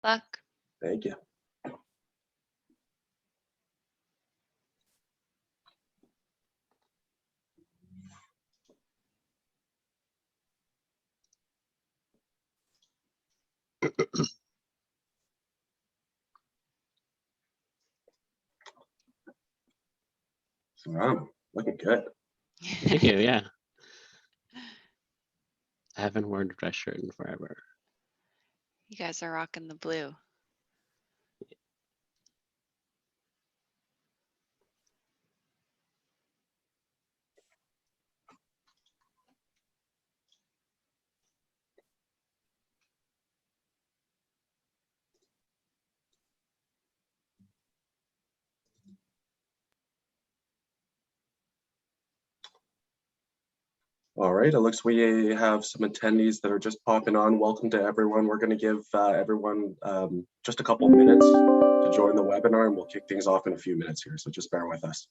Luck. Thank you. Wow, looking good. Thank you, yeah. I haven't worn a dress shirt in forever. You guys are rocking the blue. All right, it looks we have some attendees that are just popping on. Welcome to everyone. We're going to give everyone just a couple minutes to join the webinar, and we'll kick things off in a few minutes here, so just bear with us.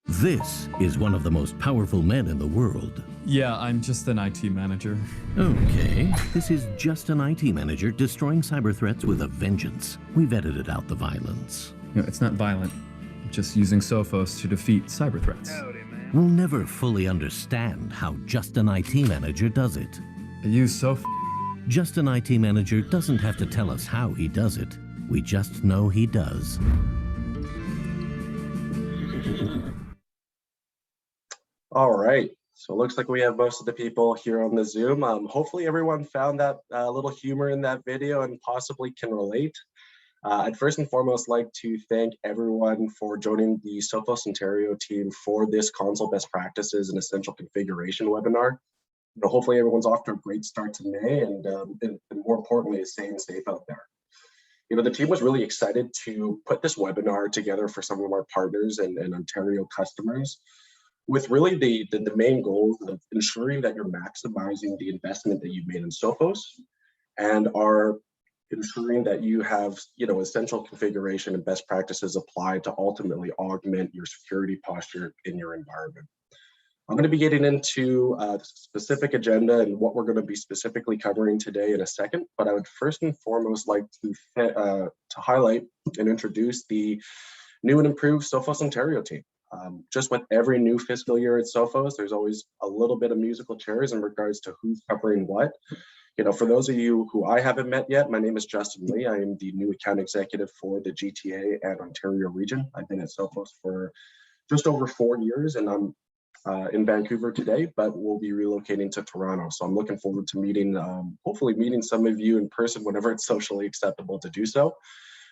This is one of the most powerful men in the world. Yeah, I'm just an IT manager. Okay, this is just an IT manager destroying cyber threats with a vengeance. We've edited out the violence. No, it's not violent. I'm just using Sophos to defeat cyber threats. We'll never fully understand how just an IT manager does it. I use Sophos. Just an IT manager doesn't have to tell us how he does it. We just know he does. All right, so it looks like we have most of the people here on the Zoom. Hopefully everyone found that little humor in that video and possibly can relate. I'd first and foremost like to thank everyone for joining the Sophos Ontario team for this console best practices and essential configuration webinar. Hopefully everyone's off to a great start to May, and more importantly, is staying safe out there. The team was really excited to put this webinar together for some of our partners and Ontario customers, with really the main goals of ensuring that you're maximizing the investment that you've made in Sophos, and are ensuring that you have essential configuration and best practices applied to ultimately augment your security posture in your environment. I'm going to be getting into the specific agenda and what we're going to be specifically covering today in a second, but I would first and foremost like to highlight and introduce the new and improved Sophos Ontario team. Just with every new fiscal year at Sophos, there's always a little bit of musical chairs in regards to who's covering what. For those of you who I haven't met yet, my name is Justin Lee. I am the new account executive for the GTA and Ontario region. I've been at Sophos for just over 4 years, and I'm in Vancouver today, but we'll be relocating to Toronto. So I'm looking forward to hopefully meeting some of you in person whenever it's socially acceptable to do so.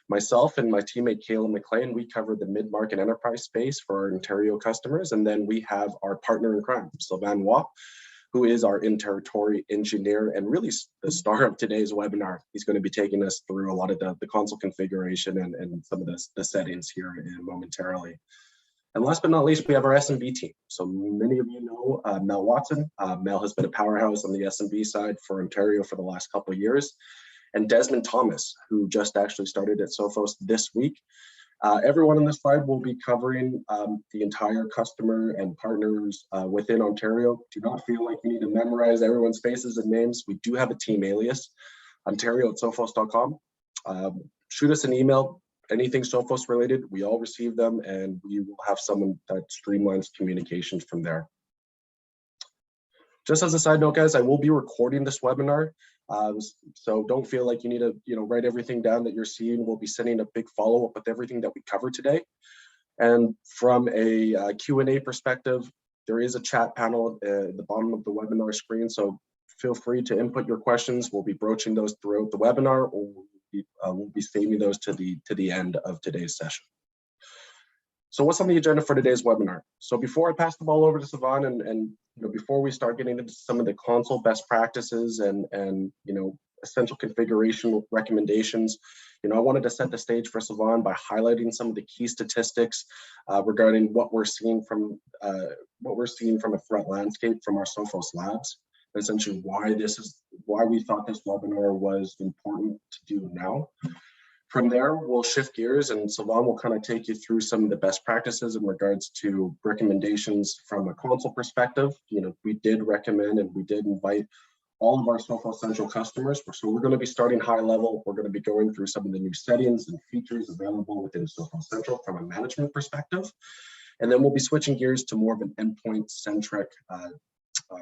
Myself and my teammate Kayla McLean, we cover the mid-market enterprise space for our Ontario customers. And then we have our partner in crime, Sylvain Waugh, who is our in-territory engineer and really the star of today's webinar. He's going to be taking us through a lot of the console configuration and some of the settings here momentarily. And last but not least, we have our SMB team. So many of you know Mel Watson. Mel has been a powerhouse on the SMB side for Ontario for the last couple of years. And Desmond Thomas, who just actually started at Sophos this week. Everyone on this slide will be covering the entire customer and partners within Ontario. Do not feel like you need to memorize everyone's faces and names. We do have a team alias, ontario@sophos.com. Shoot us an email, anything Sophos related, we all receive them, and we will have someone that streamlines communications from there. Just as a side note, guys, I will be recording this webinar. So don't feel like you need to write everything down that you're seeing. We'll be sending a big follow-up with everything that we cover today. And from a Q&A perspective, there is a chat panel at the bottom of the webinar screen. So feel free to input your questions. We'll be broaching those throughout the webinar, or we'll be saving those to the end of today's session. So what's on the agenda for today's webinar? So before I pass the ball over to Sivan and before we start getting into some of the console best practices and essential configuration recommendations, I wanted to set the stage for Sivan by highlighting some of the key statistics regarding what we're seeing from a threat landscape from our Sophos labs. Essentially why we thought this webinar was important to do now. From there, we'll shift gears and Sivan will kind of take you through some of the best practices in regards to recommendations from a console perspective. We did recommend and we did invite all of our Sophos Central customers. So we're going to be starting high level. We're going to be going through some of the new settings and features available within Sophos Central from a management perspective. And then we'll be switching gears to more of an endpoint centric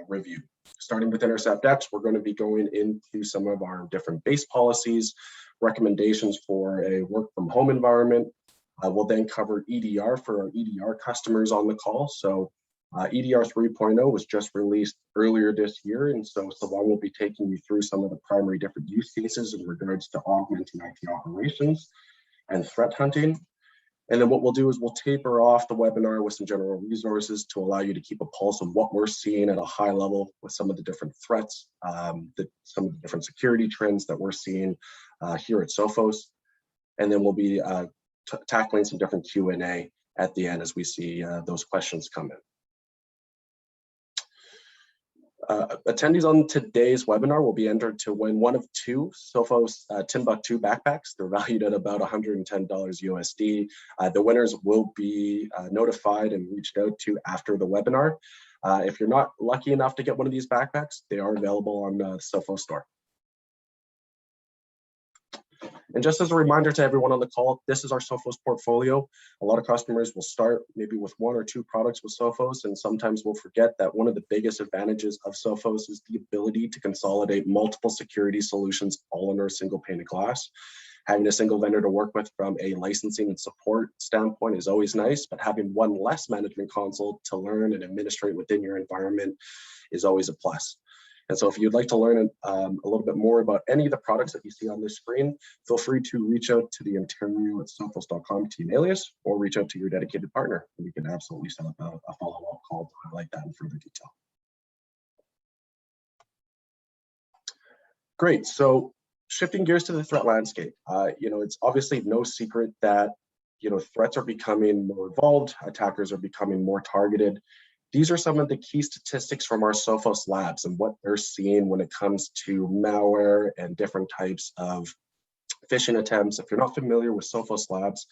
review. Starting with Intercept X, we're going to be going into some of our different base policies, recommendations for a work from home environment. We'll then cover EDR for our EDR customers on the call. So EDR 3.0 was just released earlier this year. And so Sivan will be taking you through some of the primary different use cases in regards to augmenting IT operations and threat hunting. And then what we'll do is we'll taper off the webinar with some general resources to allow you to keep a pulse of what we're seeing at a high level with some of the different threats, some of the different security trends that we're seeing here at Sophos. And then we'll be tackling some different Q&A at the end as we see those questions come in. Attendees on today's webinar will be entered to win one of two Sophos Timbuktu backpacks. They're valued at about $110 USD. The winners will be notified and reached out to after the webinar. If you're not lucky enough to get one of these backpacks, they are available on the Sophos store. And just as a reminder to everyone on the call, this is our Sophos portfolio. A lot of customers will start maybe with one or two products with Sophos, and sometimes we'll forget that one of the biggest advantages of Sophos is the ability to consolidate multiple security solutions all under a single pane of glass. Having a single vendor to work with from a licensing and support standpoint is always nice, but having one less management console to learn and administrate within your environment is always a plus. And so if you'd like to learn a little bit more about any of the products that you see on this screen, feel free to reach out to the Ontario@sophos.com team alias or reach out to your dedicated partner. And we can absolutely set up a follow-up call to highlight that in further detail. Great, so shifting gears to the threat landscape. It's obviously no secret that threats are becoming more involved, attackers are becoming more targeted. These are some of the key statistics from our Sophos labs and what they're seeing when it comes to malware and different types of phishing attempts. If you're not familiar with Sophos labs,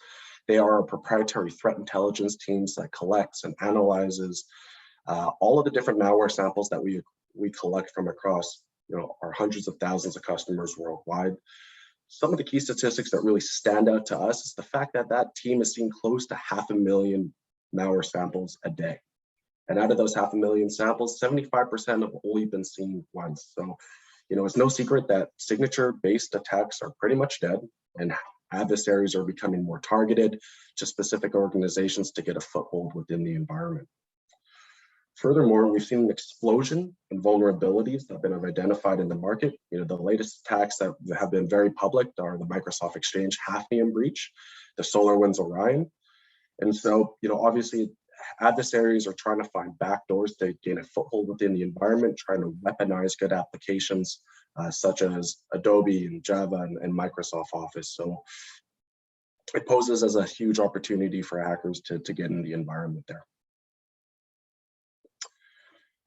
they are a proprietary threat intelligence teams that collects and analyzes all of the different malware samples that we collect from across our hundreds of thousands of customers worldwide. Some of the key statistics that really stand out to us is the fact that that team is seeing close to 500,000 malware samples a day. And out of those 500,000 samples, 75% have only been seen once. So, it's no secret that signature-based attacks are pretty much dead, and adversaries are becoming more targeted to specific organizations to get a foothold within the environment. Furthermore, we've seen an explosion in vulnerabilities that have been identified in the market. The latest attacks that have been very public are the Microsoft Exchange Hafnium breach, the SolarWinds Orion. And so, obviously, adversaries are trying to find backdoors to gain a foothold within the environment, trying to weaponize good applications such as Adobe and Java and Microsoft Office. So it poses as a huge opportunity for hackers to get in the environment there.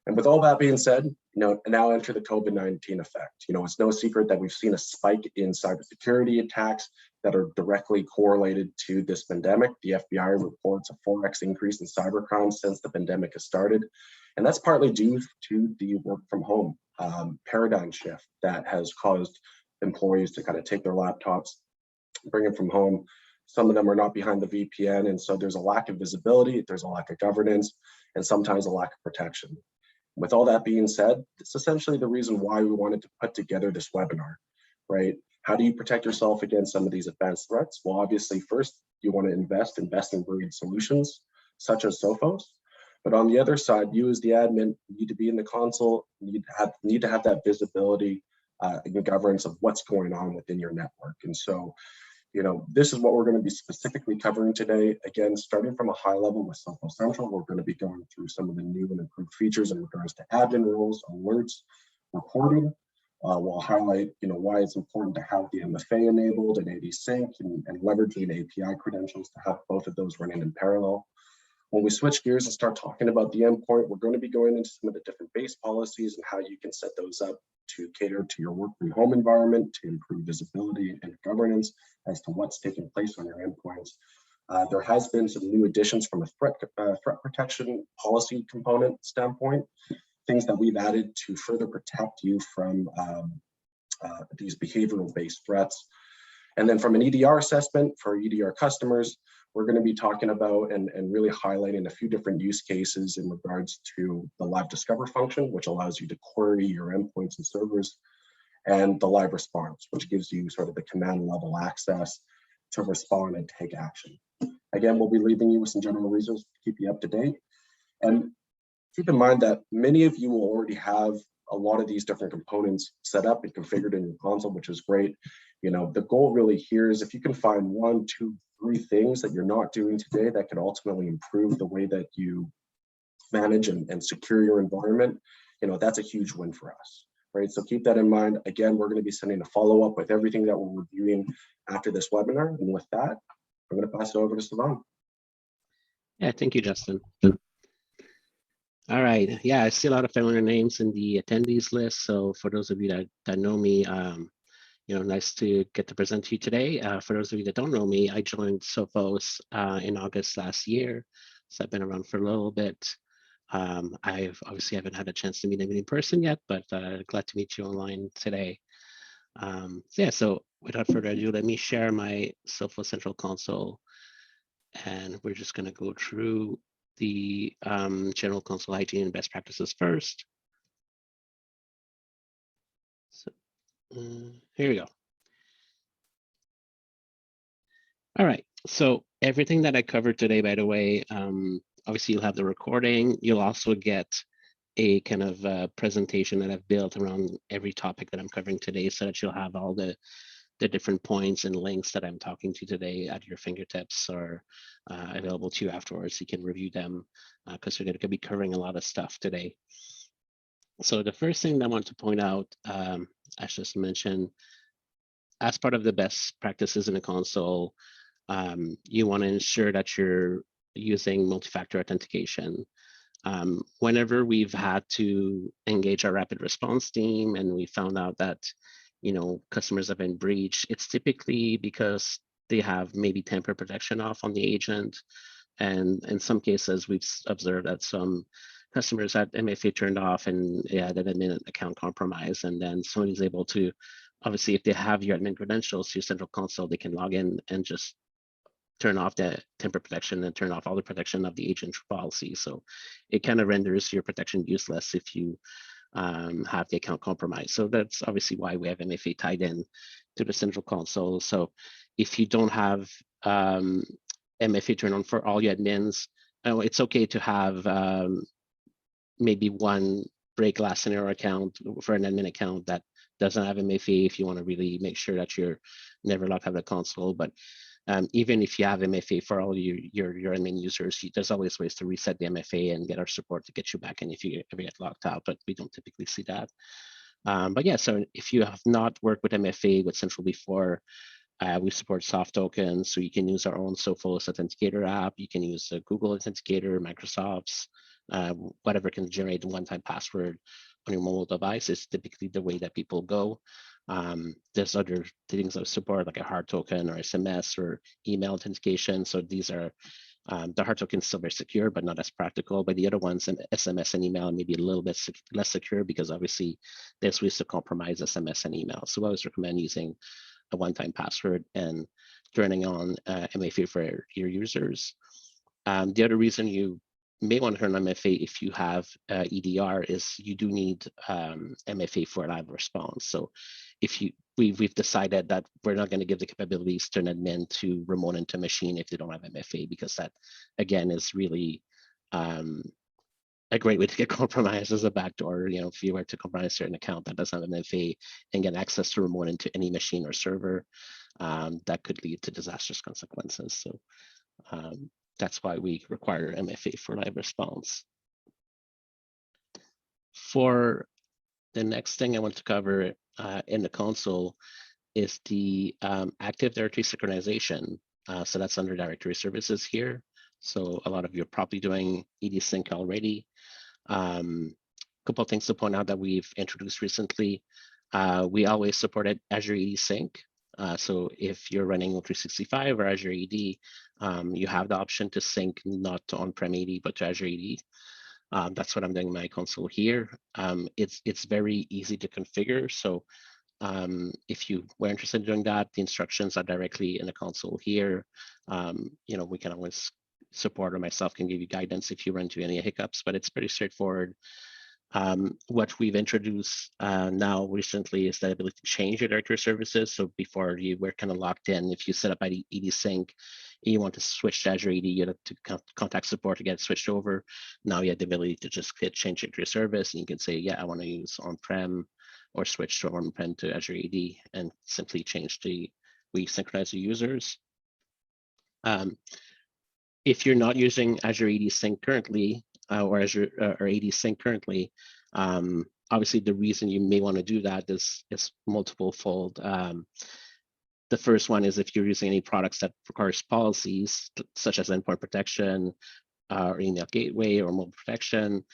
And with all that being said, now enter the COVID-19 effect. It's no secret that we've seen a spike in cybersecurity attacks that are directly correlated to this pandemic. The FBI reports a 4x increase in cybercrime since the pandemic has started. And that's partly due to the work from home paradigm shift that has caused employees to kind of take their laptops, bring them from home. Some of them are not behind the VPN. And so there's a lack of visibility, there's a lack of governance, and sometimes a lack of protection. With all that being said, it's essentially the reason why we wanted to put together this webinar, right? How do you protect yourself against some of these advanced threats? Well, obviously, first, you want to invest in best-in-breed solutions, such as Sophos. But on the other side, you as the admin need to be in the console, need to have that visibility and governance of what's going on within your network. And so, this is what we're going to be specifically covering today. Again, starting from a high level with Sophos Central, we're going to be going through some of the new and improved features in regards to admin rules, alerts, reporting. We'll highlight, why it's important to have the MFA enabled and AD sync and leveraging API credentials to have both of those running in parallel. When we switch gears and start talking about the endpoint, we're going to be going into some of the different base policies and how you can set those up to cater to your work from home environment, to improve visibility and governance as to what's taking place on your endpoints. There has been some new additions from a threat protection policy component standpoint, things that we've added to further protect you from these behavioral-based threats. And then from an EDR assessment for EDR customers, we're going to be talking about and really highlighting a few different use cases in regards to the live discover function, which allows you to query your endpoints and servers, and the live response, which gives you sort of the command level access to respond and take action. Again, we'll be leaving you with some general resources to keep you up to date. And keep in mind that many of you will already have a lot of these different components set up and configured in your console, which is great. The goal really here is if you can find 1, 2, 3 things that you're not doing today that could ultimately improve the way that you manage and secure your environment, that's a huge win for us, right? So keep that in mind. Again, we're going to be sending a follow-up with everything that we're reviewing after this webinar. And with that, I'm going to pass it over to Sivan. Yeah, thank you, Justin. All right. Yeah, I see a lot of familiar names in the attendees list. So for those of you that know me, nice to get to present to you today. For those of you that don't know me, I joined Sophos in August last year. So I've been around for a little bit. I've obviously haven't had a chance to meet anyone in person yet, but glad to meet you online today. So without further ado, let me share my Sophos Central console. And we're just going to go through the general console hygiene and best practices first. So here we go. All right, so everything that I covered today, by the way, obviously you'll have the recording. You'll also get a kind of presentation that I've built around every topic that I'm covering today, so that you'll have all the different points and links that I'm talking to today at your fingertips or available to you afterwards. You can review them because we're going to be covering a lot of stuff today. So the first thing that I want to point out, as just mentioned, as part of the best practices in a console, you want to ensure that you're using multi-factor authentication. Whenever we've had to engage our rapid response team and we found out that customers have been breached, it's typically because they have maybe tamper protection off on the agent. And in some cases, we've observed that some customers had MFA turned off and they had an admin account compromised. And then somebody's able to, obviously, if they have your admin credentials to your central console, they can log in and just turn off the tamper protection and turn off all the protection of the agent policy. So it kind of renders your protection useless if you have the account compromised. So that's obviously why we have MFA tied in to the central console. So if you don't have MFA turned on for all your admins, it's okay to have maybe one break glass scenario account for an admin account that doesn't have MFA if you want to really make sure that you're never locked out of the console. But even if you have MFA for all your admin users, there's always ways to reset the MFA and get our support to get you back in if you ever get locked out, but we don't typically see that. But yeah, so if you have not worked with MFA with Central before, we support soft tokens, so you can use our own Sophos Authenticator app. You can use Google Authenticator, Microsoft's, whatever can generate a one-time password on your mobile device is typically the way that people go. There's other things that support like a hard token or SMS or email authentication. So these are the hard token is still very secure, but not as practical. But the other ones, and SMS and email, maybe a little bit less secure because obviously there's ways to compromise SMS and email. So I always recommend using a one-time password and turning on MFA for your users. The other reason you may want to turn on MFA if you have EDR is you do need MFA for live response. So if we've decided that we're not going to give the capabilities to an admin to remote into a machine if they don't have MFA, because that again is really a great way to get compromised as a backdoor. You know, if you were to compromise a certain account that doesn't have an MFA and get access to remote into any machine or server, that could lead to disastrous consequences. So that's why we require MFA for live response. For the next thing I want to cover in the console is the Active Directory synchronization. So that's under directory services here. So a lot of you are probably doing ED sync already. Couple of things to point out that we've introduced recently. We always supported Azure ED Sync. So if you're running 365 or Azure AD, you have the option to sync not to on-prem AD, but to Azure AD. That's what I'm doing in my console here. It's very easy to configure. So if you were interested in doing that, the instructions are directly in the console here. You know, we can always support, or myself can give you guidance if you run into any hiccups, but it's pretty straightforward. What we've introduced now recently is the ability to change your directory services. So before you were kind of locked in, if you set up ED Sync and you want to switch to Azure AD, you have to contact support to get it switched over. Now you have the ability to just hit change directory service, and you can say, yeah, I want to use on-prem or switch from on-prem to Azure AD, and simply change we synchronize the users. If you're not using Azure AD Sync currently, or Azure or AD Sync currently, obviously the reason you may want to do that is multiple fold. The first one is if you're using any products that requires policies, such as endpoint protection, or email gateway or mobile protection,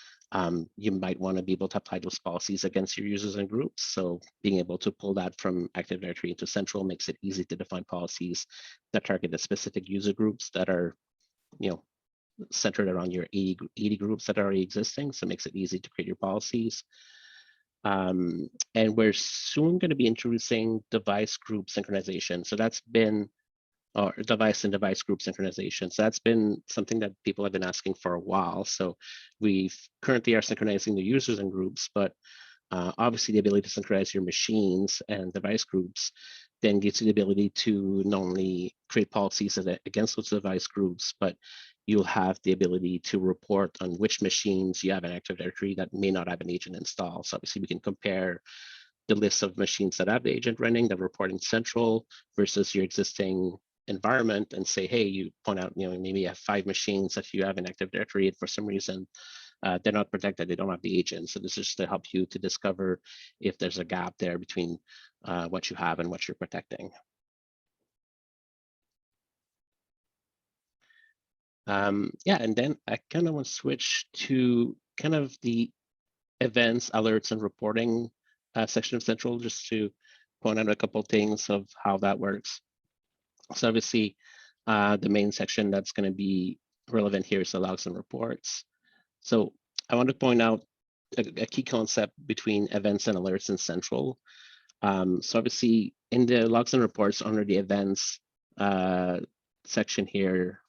you might want to be able to apply those policies against your users and groups. So being able to pull that from Active Directory into Central makes it easy to define policies that target the specific user groups that are, you know, centered around your 80 groups that are already existing. So it makes it easy to create your policies. And we're soon going to be introducing device group synchronization. So that's been, or device and device group synchronization. So that's been something that people have been asking for a while. So we currently are synchronizing the users and groups, but obviously the ability to synchronize your machines and device groups then gives you the ability to not only create policies against those device groups, but you'll have the ability to report on which machines you have an Active Directory that may not have an agent installed. So obviously we can compare the list of machines that have the agent running that report in Central versus your existing environment and say, hey, you point out, you know, maybe you have 5 machines that you have an Active Directory and for some reason they're not protected, they don't have the agent. So this is to help you to discover if there's a gap there between what you have and what you're protecting. Yeah, and then I kind of want to switch to kind of the events, alerts, and reporting section of Central, just to point out a couple of things of how that works. So obviously, the main section that's going to be relevant here is the logs and reports. So I want to point out a key concept between events and alerts in Central. So obviously, in the logs and reports under the events section here,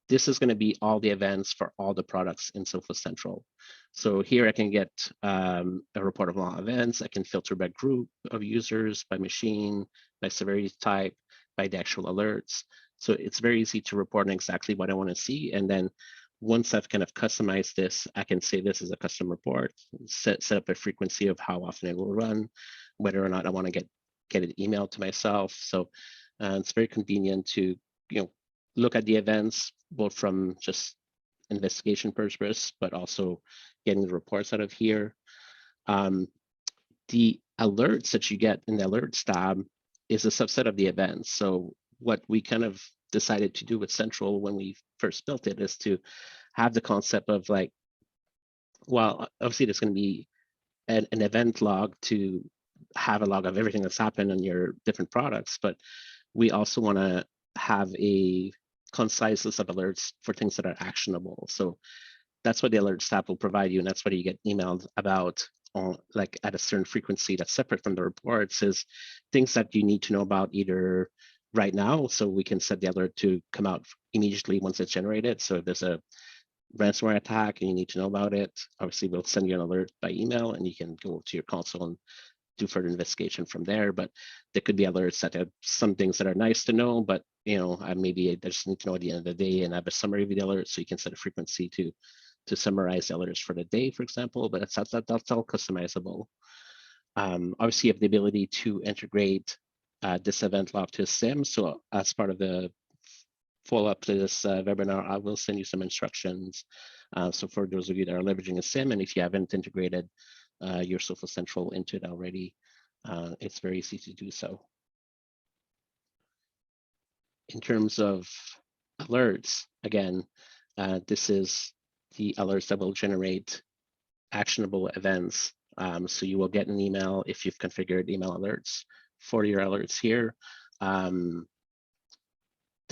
this is going to be all the events for all the products in Sophos Central. So here I can get a report of all events. I can filter by group of users, by machine, by severity type, by the actual alerts. So it's very easy to report on exactly what I want to see. And then once I've kind of customized this, I can say this is a custom report, set up a frequency of how often it will run, whether or not I want to get it emailed to myself. So it's very convenient to look at the events both from just investigation purpose, but also getting the reports out of here. The alerts that you get in the alerts tab is a subset of the events. So what we kind of decided to do with Central when we first built it is to have the concept of like, well, obviously there's going to be an event log to have a log of everything that's happened on your different products, but we also want to have a concise list of alerts for things that are actionable. So that's what the alerts tab will provide you, and that's what you get emailed about on, like at a certain frequency that's separate from the reports, is things that you need to know about either right now, so we can set the alert to come out immediately once it's generated. So if there's a ransomware attack and you need to know about it, obviously we'll send you an alert by email and you can go to your console and do further investigation from there. But there could be alerts that have some things that are nice to know, but maybe I just need to know at the end of the day and have a summary of the alert, so you can set a frequency to summarize the alerts for the day, for example. But that's all customizable. Obviously, you have the ability to integrate this event log to a SIM. So as part of the follow-up to this webinar, I will send you some instructions. So for those of you that are leveraging a SIM, and if you haven't integrated your Sophos Central into it already, it's very easy to do so. In terms of alerts, again, this is the alerts that will generate actionable events. So you will get an email if you've configured email alerts for your alerts here. They're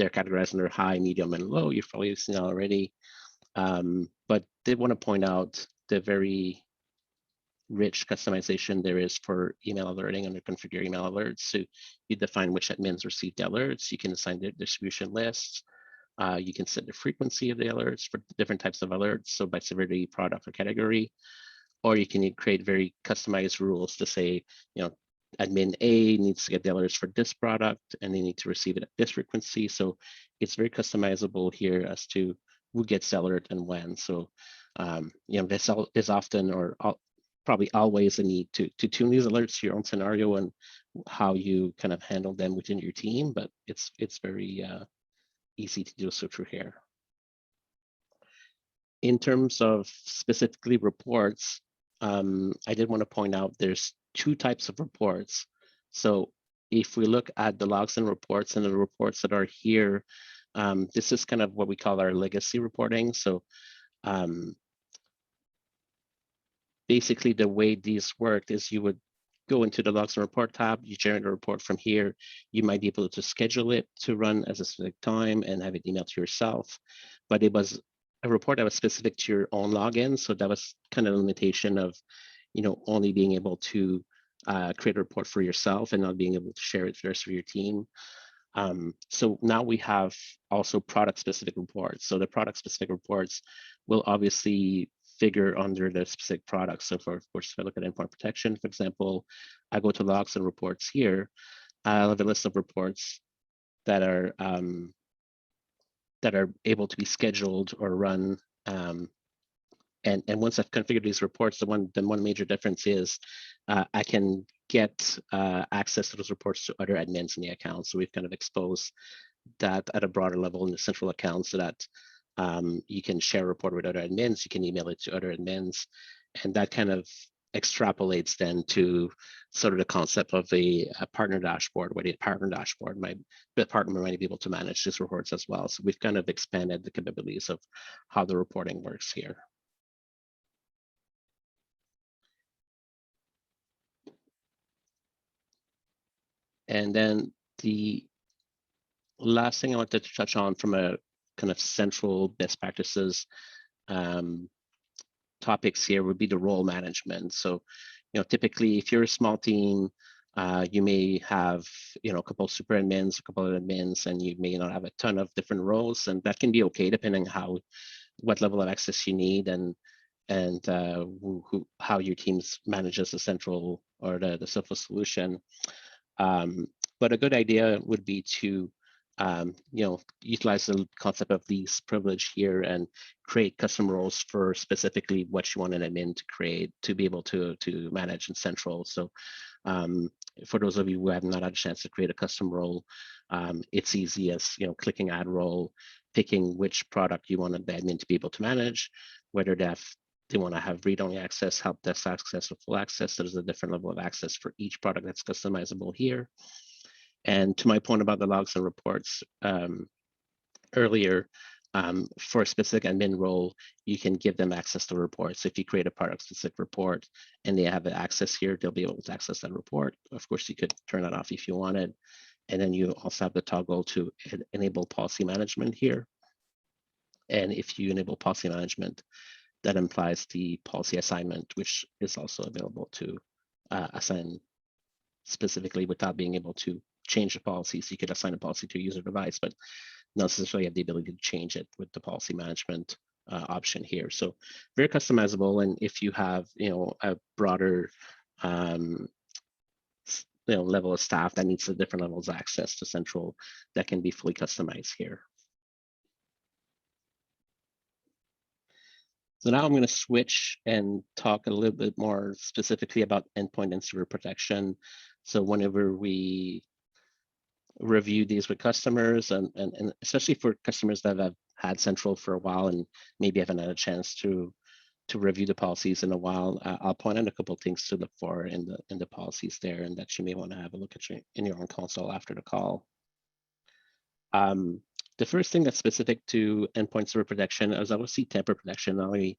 categorized under high, medium, and low. You've probably seen it already. But they want to point out the very rich customization there is for email alerting under configure email alerts. So you define which admins receive the alerts. You can assign the distribution lists. You can set the frequency of the alerts for different types of alerts, so by severity, product, or category. Or you can create very customized rules to say, admin A needs to get the alerts for this product, and they need to receive it at this frequency. So it's very customizable here as to who gets the alert and when. So there's often or probably always a need to tune these alerts to your own scenario and how you kind of handle them within your team. But it's very easy to do so through here. In terms of specifically reports, I did want to point out there's two types of reports. So if we look at the logs and reports and the reports that are here, this is kind of what we call our legacy reporting. So basically the way these worked is you would go into the logs and report tab, you generate a report from here. You might be able to schedule it to run at a specific time and have it emailed to yourself. But it was a report that was specific to your own login. So that was kind of a limitation of, only being able to create a report for yourself and not being able to share it with the rest of your team. So now we have also product-specific reports. So the product-specific reports will obviously figure under the specific product. So for, of course, if I look at endpoint protection, for example, I go to logs and reports here. I'll have a list of reports that are able to be scheduled or run. And once I've configured these reports, the one major difference is I can get access to those reports to other admins in the account. So we've kind of exposed that at a broader level in the central account, so that you can share a report with other admins, you can email it to other admins, and that kind of extrapolates then to sort of the concept of a partner dashboard, where the partner dashboard the partner might be able to manage these reports as well. So we've kind of expanded the capabilities of how the reporting works here. And then the last thing I wanted to touch on from a kind of central best practices topics here would be the role management. So, typically if you're a small team, you may have, a couple of super admins, a couple of admins, and you may not have a ton of different roles, and that can be okay depending on what level of access you need and how your teams manages the central or the Sophos solution. But a good idea would be to utilize the concept of least privilege here and create custom roles for specifically what you want an admin to create to be able to manage in Central. So for those of you who have not had a chance to create a custom role, it's easy as clicking add role, picking which product you want the admin to be able to manage, whether they want to have read-only access, help desk access, or full access. So there's a different level of access for each product that's customizable here. And to my point about the logs and reports earlier, for a specific admin role, you can give them access to reports. So if you create a product-specific report and they have access here, they'll be able to access that report. Of course, you could turn that off if you wanted. And then you also have the toggle to enable policy management here. And if you enable policy management, that implies the policy assignment, which is also available to assign specifically without being able to change the policy. So you could assign a policy to a user device, but not necessarily have the ability to change it with the policy management option here. So very customizable. And if you have, a broader level of staff that needs a different levels of access to Central, that can be fully customized here. So now I'm going to switch and talk a little bit more specifically about endpoint and server protection. So whenever we review these with customers, and especially for customers that have had Central for a while and maybe haven't had a chance to review the policies in a while, I'll point out a couple of things to look for in the policies there, and that you may want to have a look at in your own console after the call. The first thing that's specific to endpoint server protection is obviously tamper protection. I already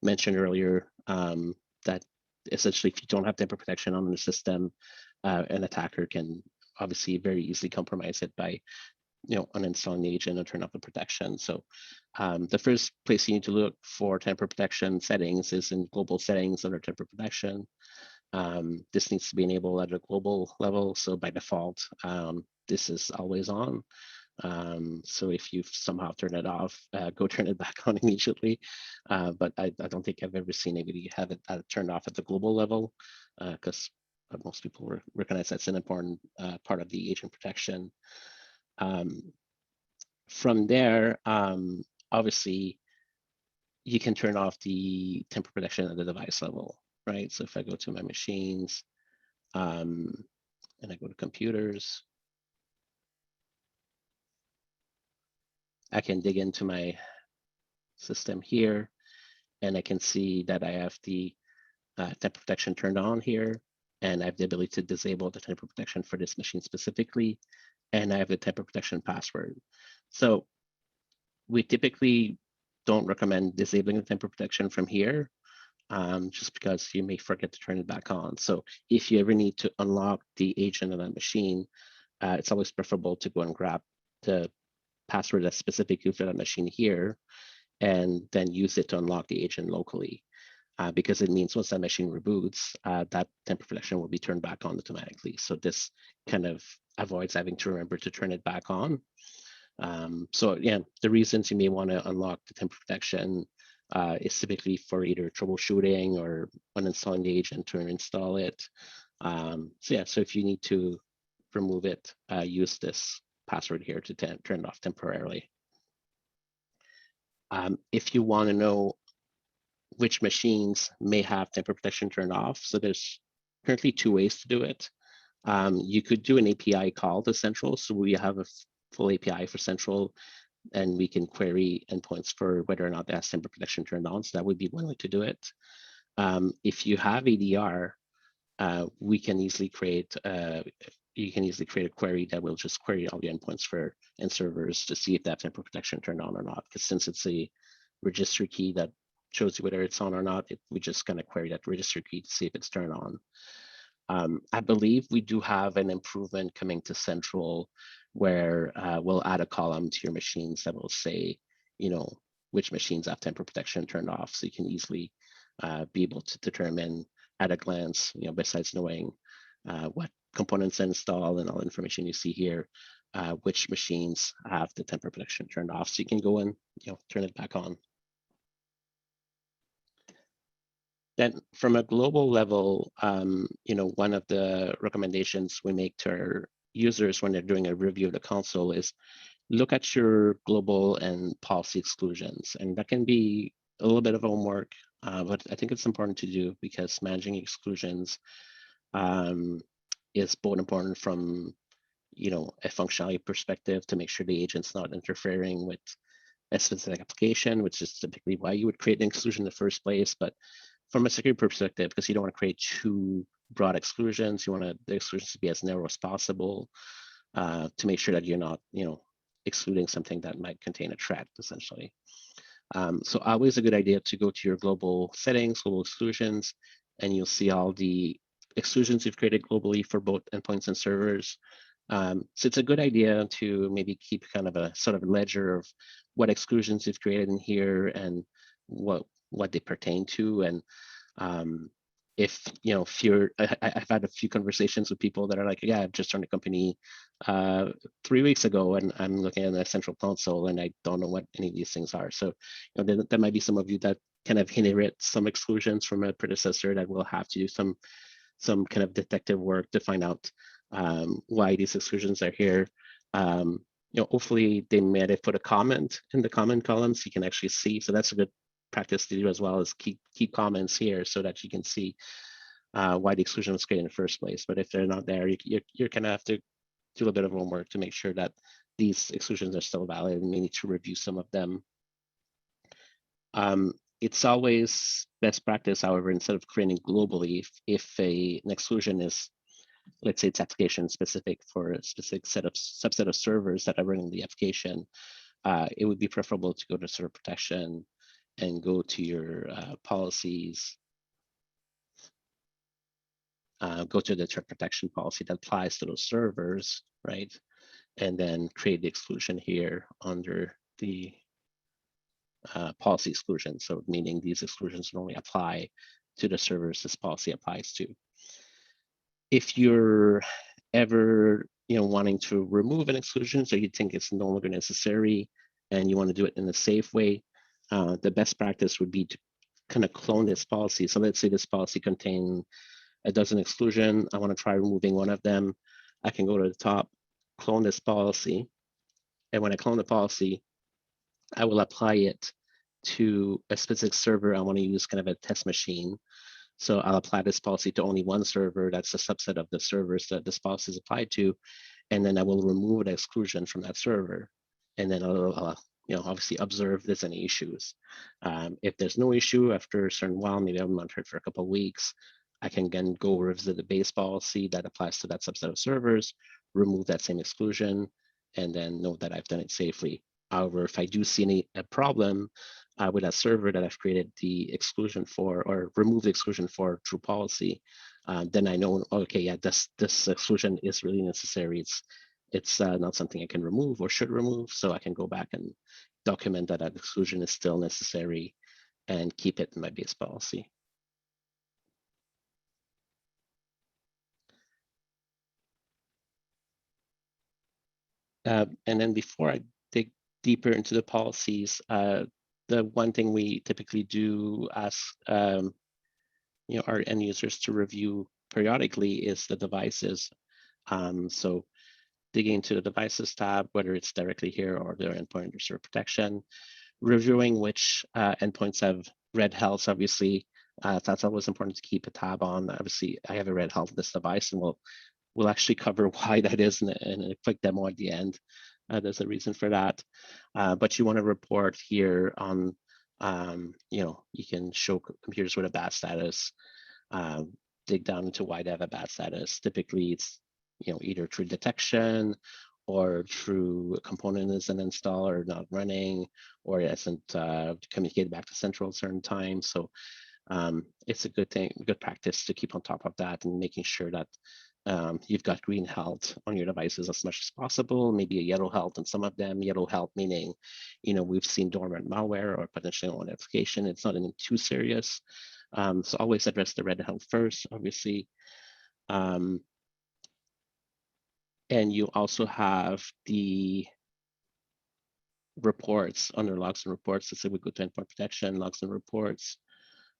mentioned earlier that essentially if you don't have tamper protection on the system, an attacker can obviously very easily compromise it by uninstalling the agent and turn off the protection. So the first place you need to look for tamper protection settings is in global settings under tamper protection. This needs to be enabled at a global level. So by default, this is always on. So if you've somehow turned it off, go turn it back on immediately. But I don't think I've ever seen anybody have it turned off at the global level, because most people recognize that's an important part of the agent protection. From there, obviously, you can turn off the tamper protection at the device level, right? So if I go to my machines and I go to computers, I can dig into my system here, and I can see that I have the tamper protection turned on here, and I have the ability to disable the tamper protection for this machine specifically, and I have the tamper protection password. So we typically don't recommend disabling the tamper protection from here, just because you may forget to turn it back on. So if you ever need to unlock the agent on that machine, it's always preferable to go and grab the password that's specifically for that machine here, and then use it to unlock the agent locally, because it means once that machine reboots, that tamper protection will be turned back on automatically. So this kind of avoids having to remember to turn it back on. So yeah, the reasons you may want to unlock the tamper protection is typically for either troubleshooting or uninstalling the agent to install it. So yeah, so if you need to remove it, use this password here to turn it off temporarily. If you want to know which machines may have tamper protection turned off, so there's currently two ways to do it. You could do an API call to Central. So we have a full API for Central, and we can query endpoints for whether or not they have tamper protection turned on. So that would be one way to do it. If you have ADR, we can easily create you can easily create a query that will just query all the endpoints and servers to see if that tamper protection turned on or not. Because since it's a registry key that shows you whether it's on or not, we just kind of query that registry key to see if it's turned on. I believe we do have an improvement coming to Central where we'll add a column to your machines that will say, which machines have tamper protection turned off. So you can easily be able to determine at a glance, besides knowing what components install and all the information you see here, which machines have the tamper protection turned off. So you can go and turn it back on. Then from a global level, one of the recommendations we make to users when they're doing a review of the console is look at your global and policy exclusions. And that can be a little bit of homework, but I think it's important to do because managing exclusions is both important from a functionality perspective to make sure the agent's not interfering with a specific application, which is typically why you would create an exclusion in the first place. But from a security perspective, because you don't want to create too broad exclusions, you want the exclusions to be as narrow as possible to make sure that you're not, excluding something that might contain a threat, essentially. So always a good idea to go to your global settings, global exclusions, and you'll see all the exclusions you've created globally for both endpoints and servers. So it's a good idea to maybe keep kind of a sort of ledger of what exclusions you've created in here and what they pertain to. And if I've had a few conversations with people that are like, yeah, I've just joined a company 3 weeks ago and I'm looking at the central console and I don't know what any of these things are. So there might be some of you that kind of inherit some exclusions from a predecessor that will have to do some kind of detective work to find out why these exclusions are here. Hopefully they may have put a comment in the comment column so you can actually see. So that's a good practice to do as well, is keep comments here so that you can see why the exclusion was created in the first place. But if they're not there, you're gonna have to do a bit of homework to make sure that these exclusions are still valid and may need to review some of them. It's always best practice, however, instead of creating globally, if an exclusion is, let's say it's application specific for a specific subset of servers that are running the application, it would be preferable to go to server protection and go to your policies, go to the threat protection policy that applies to those servers, right? And then create the exclusion here under the policy exclusion. So meaning these exclusions only apply to the servers this policy applies to. If you're ever wanting to remove an exclusion, so you think it's no longer necessary and you want to do it in a safe way, the best practice would be to kind of clone this policy. So let's say this policy contains a dozen exclusion. I want to try removing one of them. I can go to the top, clone this policy. And when I clone the policy, I will apply it to a specific server I want to use, kind of a test machine. So I'll apply this policy to only one server. That's a subset of the servers that this policy is applied to. And then I will remove the exclusion from that server. And then I'll obviously observe if there's any issues. If there's no issue after a certain while, maybe I'll monitor it for a couple of weeks, I can again go revisit the base policy that applies to that subset of servers, remove that same exclusion, and then know that I've done it safely. However, if I do see a problem with that server that I've created the exclusion for or removed the exclusion for through policy, then I know, okay, yeah, this exclusion is really necessary. It's not something I can remove or should remove, so I can go back and document that exclusion is still necessary and keep it in my base policy. And then before I dig deeper into the policies, the one thing we typically do ask our end users to review periodically is the devices. So digging into the devices tab, whether it's directly here or their endpoint or server protection, reviewing which endpoints have red healths. Obviously, that's always important to keep a tab on. Obviously, I have a red health on this device, and we'll actually cover why that is in a quick demo at the end. There's a reason for that. But you want to report here on, you can show computers with a bad status, dig down into why they have a bad status. Typically, it's either through detection or through a component isn't installed or not running, or it hasn't communicated back to Central at certain times. So it's a good practice to keep on top of that and making sure that you've got green health on your devices as much as possible, maybe a yellow health on some of them. Yellow health meaning, we've seen dormant malware or potentially on application. It's not anything too serious. So always address the red health first, obviously. And you also have the reports under logs and reports. Let's say we go to endpoint protection, logs and reports.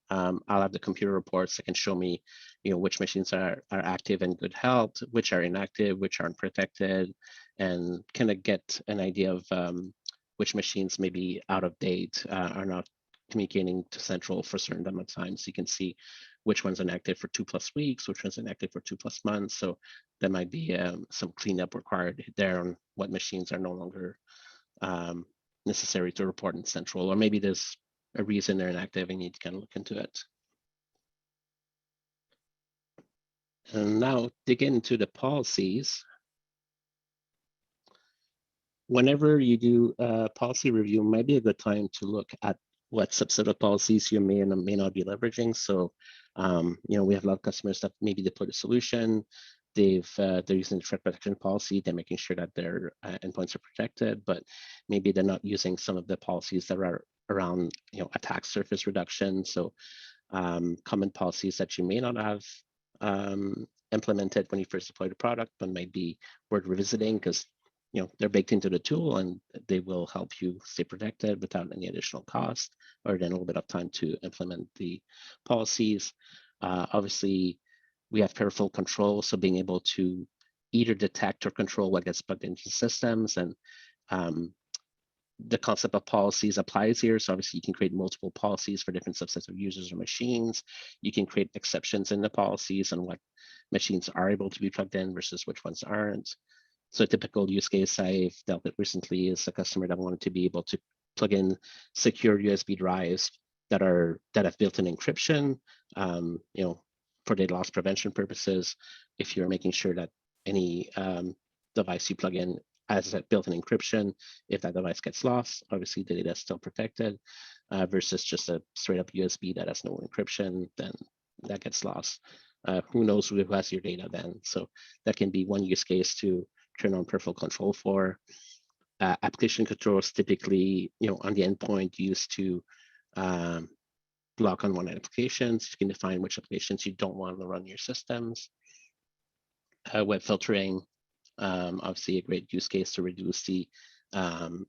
I'll have the computer reports that can show me, which machines are active and good health, which are inactive, which aren't protected, and kind of get an idea of which machines may be out of date, are not communicating to Central for a certain amount of time. So you can see which one's inactive for 2+ weeks, which one's inactive for 2+ months. So there might be some cleanup required there on what machines are no longer necessary to report in Central, or maybe there's a reason they're inactive and you need to kind of look into it. And now dig into the policies. Whenever you do a policy review, might be a good time to look at what subset of policies you may and may not be leveraging. So, we have a lot of customers that maybe deploy a solution, they're using the threat protection policy, they're making sure that their endpoints are protected, but maybe they're not using some of the policies that are around, attack surface reduction. So, common policies that you may not have implemented when you first deployed the product, but might be worth revisiting because they're baked into the tool and they will help you stay protected without any additional cost or then a little bit of time to implement the policies. Obviously, we have peripheral control, so being able to either detect or control what gets plugged into systems, and the concept of policies applies here. So obviously you can create multiple policies for different subsets of users or machines. You can create exceptions in the policies on what machines are able to be plugged in versus which ones aren't. So a typical use case I've dealt with recently is a customer that wanted to be able to plug in secure USB drives that have built-in encryption, for data loss prevention purposes. If you're making sure that any device you plug in has a built-in encryption, if that device gets lost, obviously the data is still protected, versus just a straight-up USB that has no encryption, then that gets lost. Who knows who has your data then? So that can be one use case to turn on peripheral control for. Application controls typically, on the endpoint used to block unwanted applications. You can define which applications you don't want to run your systems. Web filtering, obviously a great use case to reduce the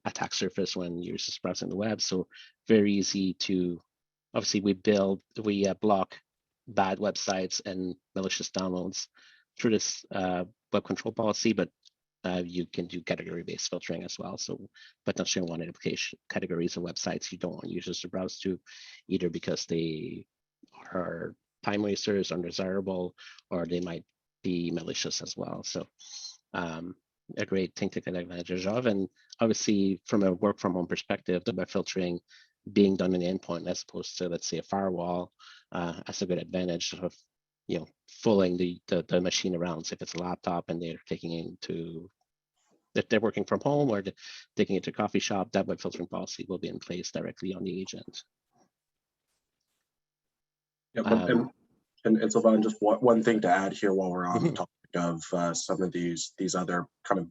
attack surface when you're just browsing the web. So very easy to, obviously we block bad websites and malicious downloads through this web control policy, but you can do category-based filtering as well. So potentially unwanted application categories of websites you don't want users to browse to, either because they are time wasters, undesirable, or they might be malicious as well. So a great thing to take advantage of. And obviously from a work from home perspective, the web filtering being done on the endpoint as opposed to, let's say, a firewall, has a good advantage of fooling the machine around. So if it's a laptop and they're taking into, if they're working from home or taking it to a coffee shop, that web filtering policy will be in place directly on the agent. Yep, and Sylvain, just one thing to add here while we're on the topic of some of these other kind of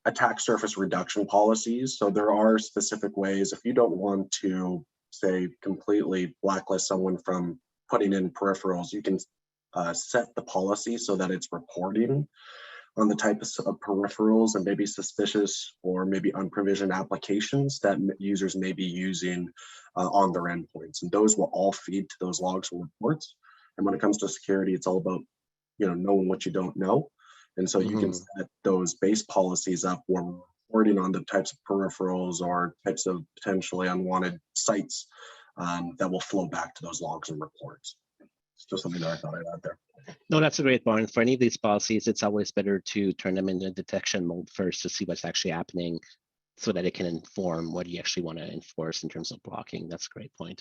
attack surface reduction policies. So there are specific ways, if you don't want to, say, completely blacklist someone from putting in peripherals, you can set the policy so that it's reporting on the types of peripherals and maybe suspicious or maybe unprovisioned applications that users may be using on their endpoints. And those will all feed to those logs and reports. And when it comes to security, it's all about, knowing what you don't know. And so you can set those base policies up where we're reporting on the types of peripherals or types of potentially unwanted sites that will flow back to those logs and reports. It's just something that I thought I'd add there. No, that's a great point. For any of these policies, it's always better to turn them into detection mode first to see what's actually happening so that it can inform what you actually want to enforce in terms of blocking. That's a great point.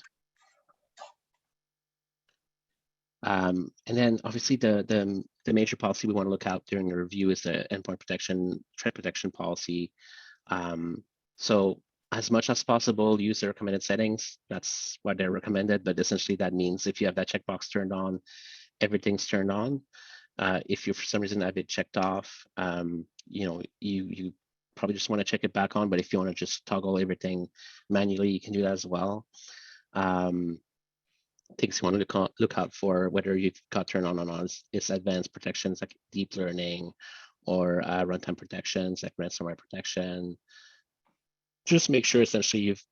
And then obviously the major policy we want to look out during the review is the endpoint protection, threat protection policy. So as much as possible, use the recommended settings. That's what they're recommended, but essentially that means if you have that checkbox turned on, everything's turned on. If you for some reason have it checked off, you probably just want to check it back on, but if you want to just toggle everything manually, you can do that as well. Things you want to look out for, whether you've got turned on or not, is advanced protections like deep learning or runtime protections like ransomware protection. Just make sure essentially you've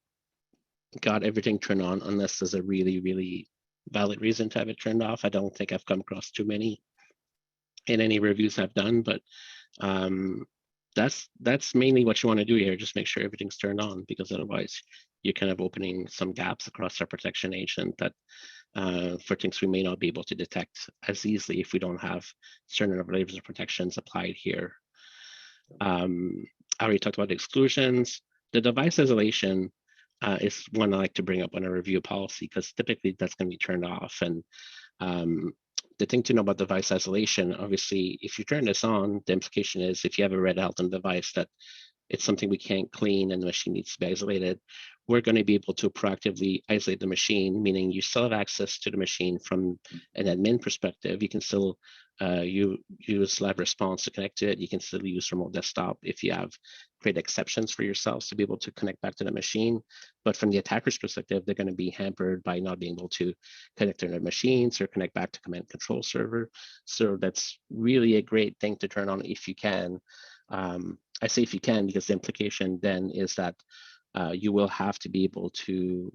got everything turned on unless there's a really, really valid reason to have it turned off. I don't think I've come across too many in any reviews I've done, but that's mainly what you want to do here. Just make sure everything's turned on, because otherwise you're kind of opening some gaps across our protection agent that for things we may not be able to detect as easily if we don't have certain layers of protections applied here. I already talked about the exclusions. The device isolation is one I like to bring up on a review policy, because typically that's going to be turned off. And the thing to know about device isolation, obviously, if you turn this on, the implication is if you have a red out on the device that it's something we can't clean and the machine needs to be isolated, we're going to be able to proactively isolate the machine, meaning you still have access to the machine from an admin perspective. You can still you use live response to connect to it. You can still use remote desktop if you have create exceptions for yourselves to be able to connect back to the machine. But from the attacker's perspective, they're going to be hampered by not being able to connect to their machines or connect back to command control server. So that's really a great thing to turn on if you can. I say if you can, because the implication then is that you will have to be able to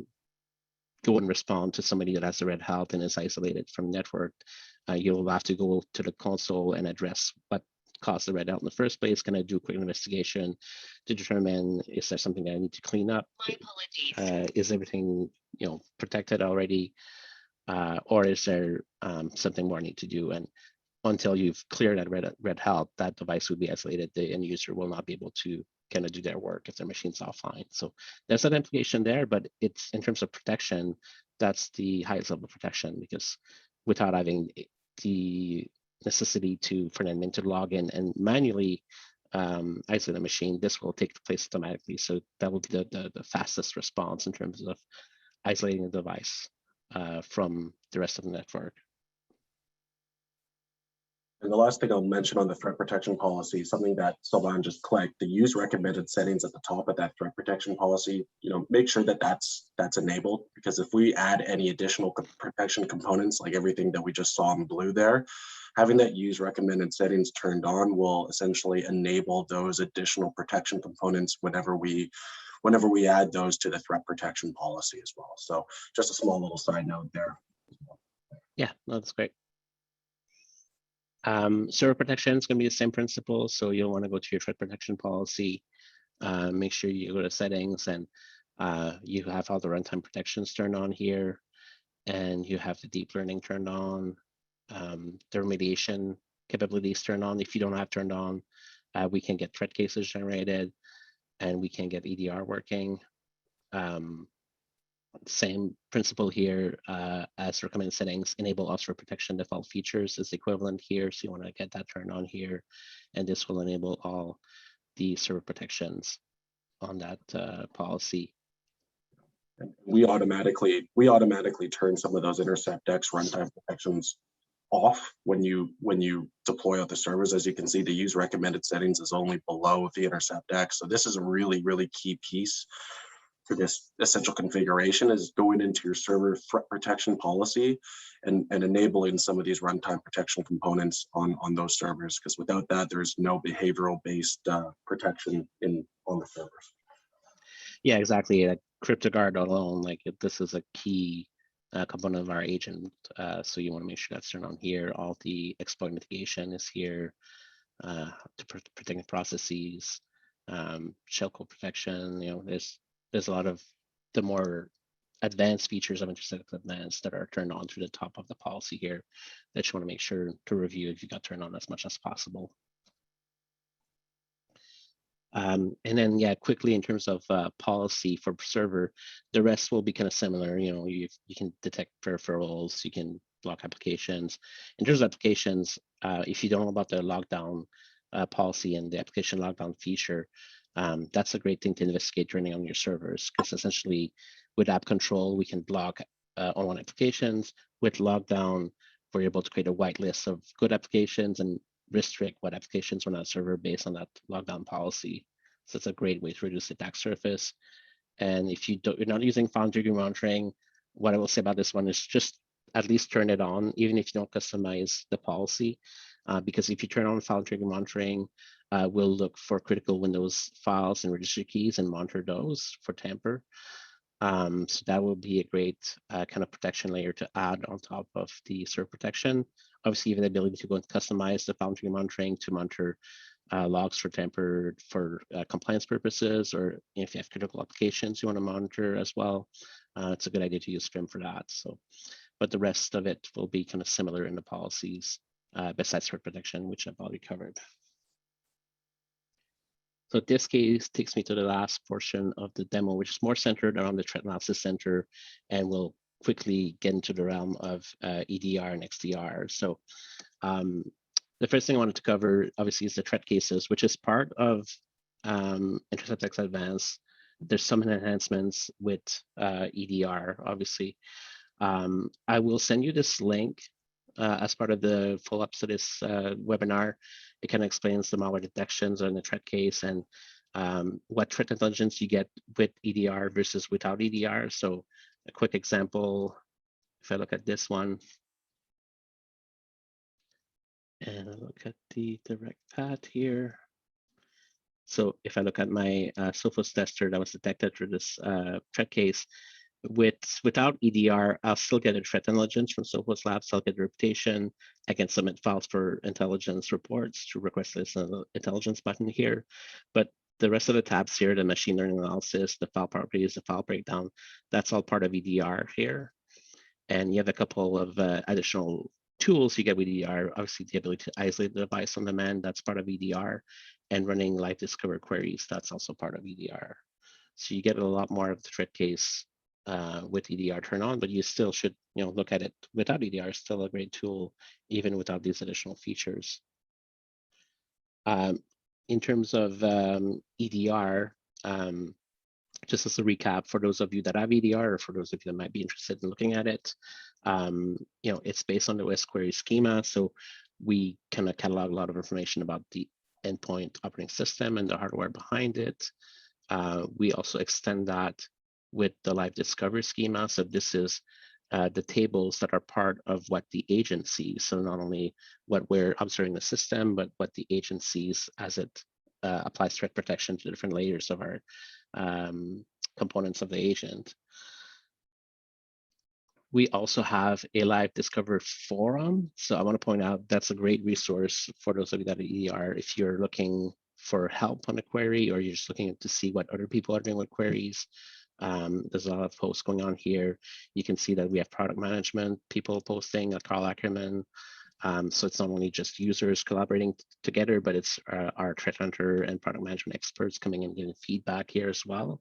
go and respond to somebody that has a red hat and is isolated from network. You'll have to go to the console and address what caused the red hat in the first place. Can I do a quick investigation to determine, is there something that I need to clean up? My apologies. Is everything protected already? Or is there something more I need to do? And until you've cleared that red hat, that device would be isolated. The end user will not be able to kind of do their work if their machine's offline. So there's that implication there, but it's in terms of protection, that's the highest level of protection, because without having the necessity for an admin to log in and manually isolate the machine, this will take place automatically. So that will be the fastest response in terms of isolating the device from the rest of the network. And the last thing I'll mention on the threat protection policy, something that Sylvain just clicked, the use recommended settings at the top of that threat protection policy, make sure that that's enabled, because if we add any additional protection components, like everything that we just saw in blue there, having that use recommended settings turned on will essentially enable those additional protection components whenever we add those to the threat protection policy as well. So just a small little side note there. Yeah, that's great. Server protection is going to be the same principle. So you'll want to go to your threat protection policy, make sure you go to settings, and you have all the runtime protections turned on here, and you have the deep learning turned on, the remediation capabilities turned on. If you don't have turned on, we can get threat cases generated, and we can get EDR working. Same principle here as recommended settings. Enable offshore protection default features is equivalent here. So you want to get that turned on here. And this will enable all the server protections on that policy. We automatically turn some of those InterceptX runtime protections off when you deploy out the servers. As you can see, the use recommended settings is only below the InterceptX. So this is a really, really key piece for this essential configuration, is going into your server threat protection policy and enabling some of these runtime protection components on those servers, because without that, there's no behavioral based protection on the servers. Yeah, exactly. CryptoGuard alone, this is a key component of our agent. So you want to make sure that's turned on here. All the exploit mitigation is here to protect processes, shellcode protection. There's a lot of the more advanced features of InterceptX Advanced that are turned on through the top of the policy here that you want to make sure to review if you got turned on as much as possible. And then, quickly in terms of policy for server, the rest will be kind of similar. You can detect peripherals, you can block applications. In terms of applications, if you don't know about the lockdown policy and the application lockdown feature, that's a great thing to investigate running on your servers, because essentially with app control, we can block on applications. With lockdown, we're able to create a whitelist of good applications and restrict what applications run on a server based on that lockdown policy. So it's a great way to reduce the attack surface. And if you're not using file integrity monitoring, what I will say about this one is just at least turn it on, even if you don't customize the policy. Because if you turn on file integrity monitoring, we'll look for critical Windows files and registry keys and monitor those for tamper. So that will be a great kind of protection layer to add on top of the server protection. Obviously, you have the ability to go and customize the boundary monitoring to monitor logs for compliance purposes, or if you have critical applications you want to monitor as well. It's a good idea to use Scrim for that. So, but the rest of it will be kind of similar in the policies, besides threat protection, which I've already covered. So this case takes me to the last portion of the demo, which is more centered around the Threat Analysis Center, and we'll quickly get into the realm of EDR and XDR. So the first thing I wanted to cover, obviously, is the threat cases, which is part of Intercept X Advanced. There's some enhancements with EDR, obviously. I will send you this link as part of the follow-ups to this webinar. It kind of explains the malware detections on the threat case and what threat intelligence you get with EDR versus without EDR. So a quick example, if I look at this one, and I look at the direct path here. So if I look at my Sophos tester that was detected through this threat case, without EDR, I'll still get a threat intelligence from Sophos Labs. I'll get a reputation. I can submit files for intelligence reports to request this intelligence button here. But the rest of the tabs here, the machine learning analysis, the file properties, the file breakdown, that's all part of EDR here. And you have a couple of additional tools you get with EDR. Obviously, the ability to isolate the device on demand, that's part of EDR. And running live discover queries, that's also part of EDR. So you get a lot more of the threat case with EDR turned on, but you still should look at it without EDR. It's still a great tool, even without these additional features. In terms of EDR, just as a recap, for those of you that have EDR, or for those of you that might be interested in looking at it, it's based on the OS query schema. So we kind of catalog a lot of information about the endpoint operating system and the hardware behind it. We also extend that with the live discovery schema. So this is the tables that are part of what the agent sees. So not only what we're observing the system, but what the agent sees as it applies threat protection to different layers of our components of the agent. We also have a live discover forum. So I want to point out that's a great resource for those of you that are EDR. If you're looking for help on a query, or you're just looking to see what other people are doing with queries, there's a lot of posts going on here. You can see that we have product management people posting, Carl Ackerman. So it's not only just users collaborating together, but it's our threat hunter and product management experts coming in and giving feedback here as well.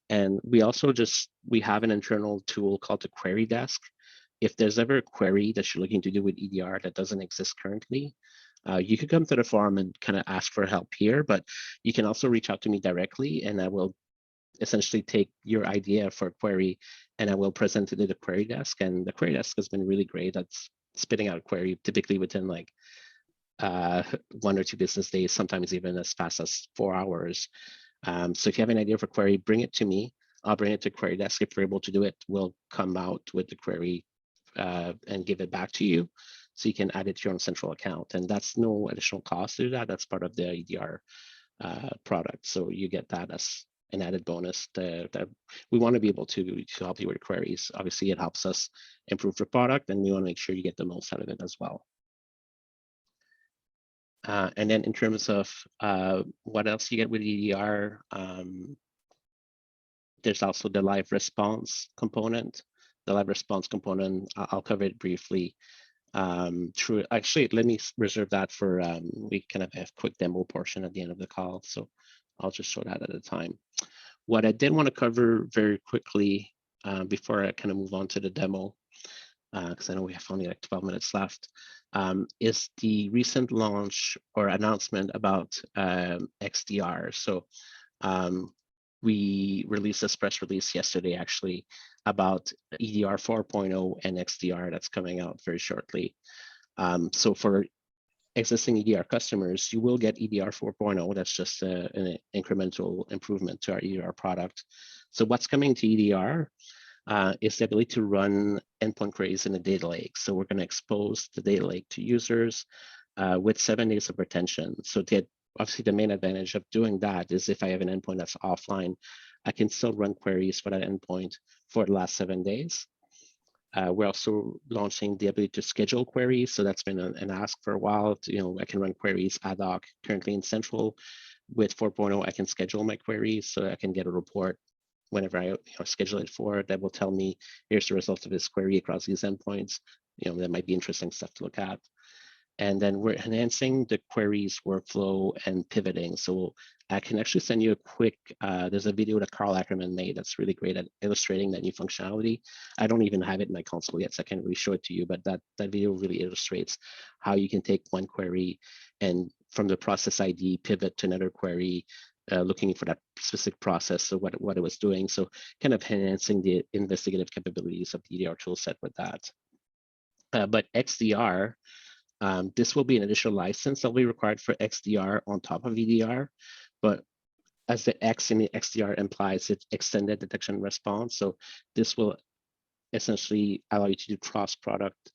And we also we have an internal tool called the query desk. If there's ever a query that you're looking to do with EDR that doesn't exist currently, you could come to the forum and kind of ask for help here, but you can also reach out to me directly, and I will essentially take your idea for a query and I will present it to the query desk. And the query desk has been really great at spitting out a query, typically within like 1 or 2 business days, sometimes even as fast as 4 hours. So if you have an idea for a query, bring it to me. I'll bring it to query desk. If we're able to do it, we'll come out with the query and give it back to you, so you can add it to your own central account. And that's no additional cost to do that. That's part of the EDR product. So you get that as an added bonus that we want to be able to help you with queries. Obviously, it helps us improve the product, and we want to make sure you get the most out of it as well. And then in terms of what else you get with EDR, there's also the live response component. The live response component, I'll cover it briefly. Actually, let me reserve that for, we kind of have a quick demo portion at the end of the call. So I'll just show that at a time. What I did want to cover very quickly before I kind of move on to the demo, because I know we have only like 12 minutes left, is the recent launch or announcement about XDR. So we released this press release yesterday, actually, about EDR 4.0 and XDR that's coming out very shortly. So for existing EDR customers, you will get EDR 4.0. That's just an incremental improvement to our EDR product. So what's coming to EDR is the ability to run endpoint queries in a data lake. So we're going to expose the data lake to users with 7 days of retention. So obviously the main advantage of doing that is if I have an endpoint that's offline, I can still run queries for that endpoint for the last 7 days. We're also launching the ability to schedule queries. So that's been an ask for a while. I can run queries ad hoc currently in Central. With 4.0, I can schedule my queries so I can get a report whenever I schedule it for. That will tell me, here's the result of this query across these endpoints. That might be interesting stuff to look at. And then we're enhancing the queries workflow and pivoting. So I can actually send you a quick, there's a video that Carl Ackerman made that's really great at illustrating that new functionality. I don't even have it in my console yet, so I can't really show it to you, but that video really illustrates how you can take one query and from the process ID pivot to another query, looking for that specific process, so what it was doing. So kind of enhancing the investigative capabilities of the EDR toolset with that. But XDR, this will be an additional license that will be required for XDR on top of EDR, but as the X in the XDR implies, it's extended detection and response. So this will essentially allow you to do cross-product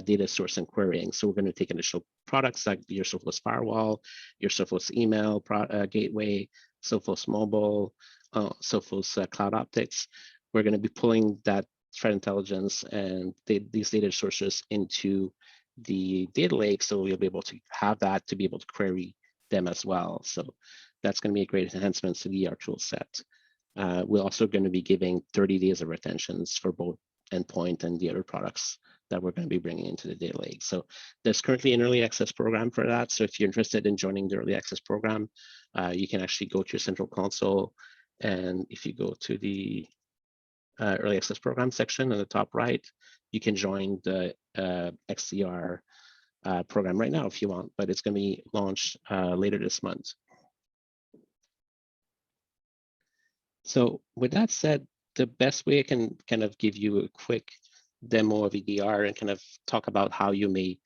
data source and querying. So we're going to take additional products like your Sophos Firewall, your Sophos Email Gateway, Sophos Mobile, Sophos Cloud Optics. We're going to be pulling that threat intelligence and these data sources into the data lake, so we'll be able to have that to be able to query them as well. So that's going to be a great enhancement to the ER tool set. We're also going to be giving 30 days of retentions for both endpoint and the other products that we're going to be bringing into the data lake. So there's currently an early access program for that. So if you're interested in joining the early access program, you can actually go to your central console. And if you go to the early access program section on the top right, you can join the XDR program right now if you want, but it's going to be launched later this month. So with that said, the best way I can kind of give you a quick demo of EDR and kind of talk about how you may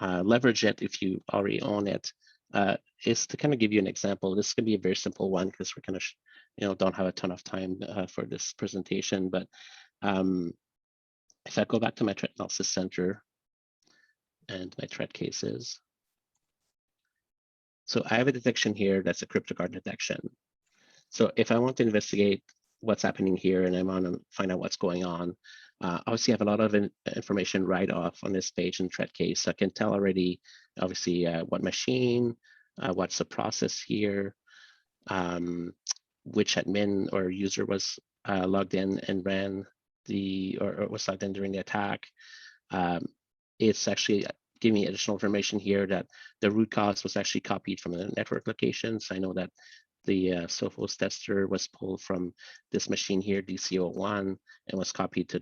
leverage it if you already own it is to kind of give you an example. This is going to be a very simple one because we're kind of, don't have a ton of time for this presentation. But if I go back to my threat analysis center and my threat cases, so I have a detection here that's a CryptoGuard detection. So if I want to investigate what's happening here and I want to find out what's going on, obviously I have a lot of information right off on this page in threat case. So I can tell already, obviously, what machine, what's the process here, which admin or user was logged in and ran or was logged in during the attack. It's actually giving me additional information here that the root cause was actually copied from a network location. So I know that the Sophos tester was pulled from this machine here, DC01, and was copied to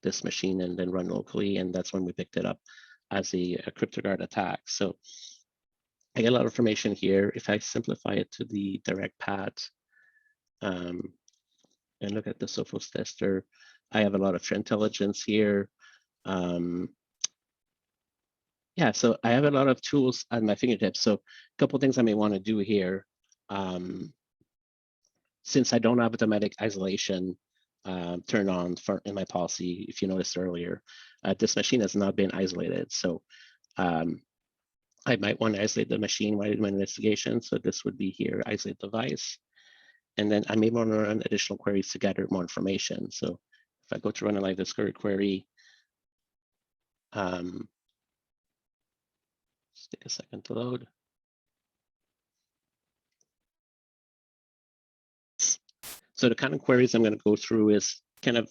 this machine and then run locally. And that's when we picked it up as a CryptoGuard attack. So I get a lot of information here. If I simplify it to the direct path and look at the Sophos tester, I have a lot of threat intelligence here. Yeah, so I have a lot of tools at my fingertips. So a couple of things I may want to do here. Since I don't have automatic isolation turned on in my policy, if you noticed earlier, this machine has not been isolated. So I might want to isolate the machine while I do my investigation. So this would be here, isolate device. And then I may want to run additional queries to gather more information. So if I go to run a live discovery query, just take a second to load. So the kind of queries I'm going to go through is kind of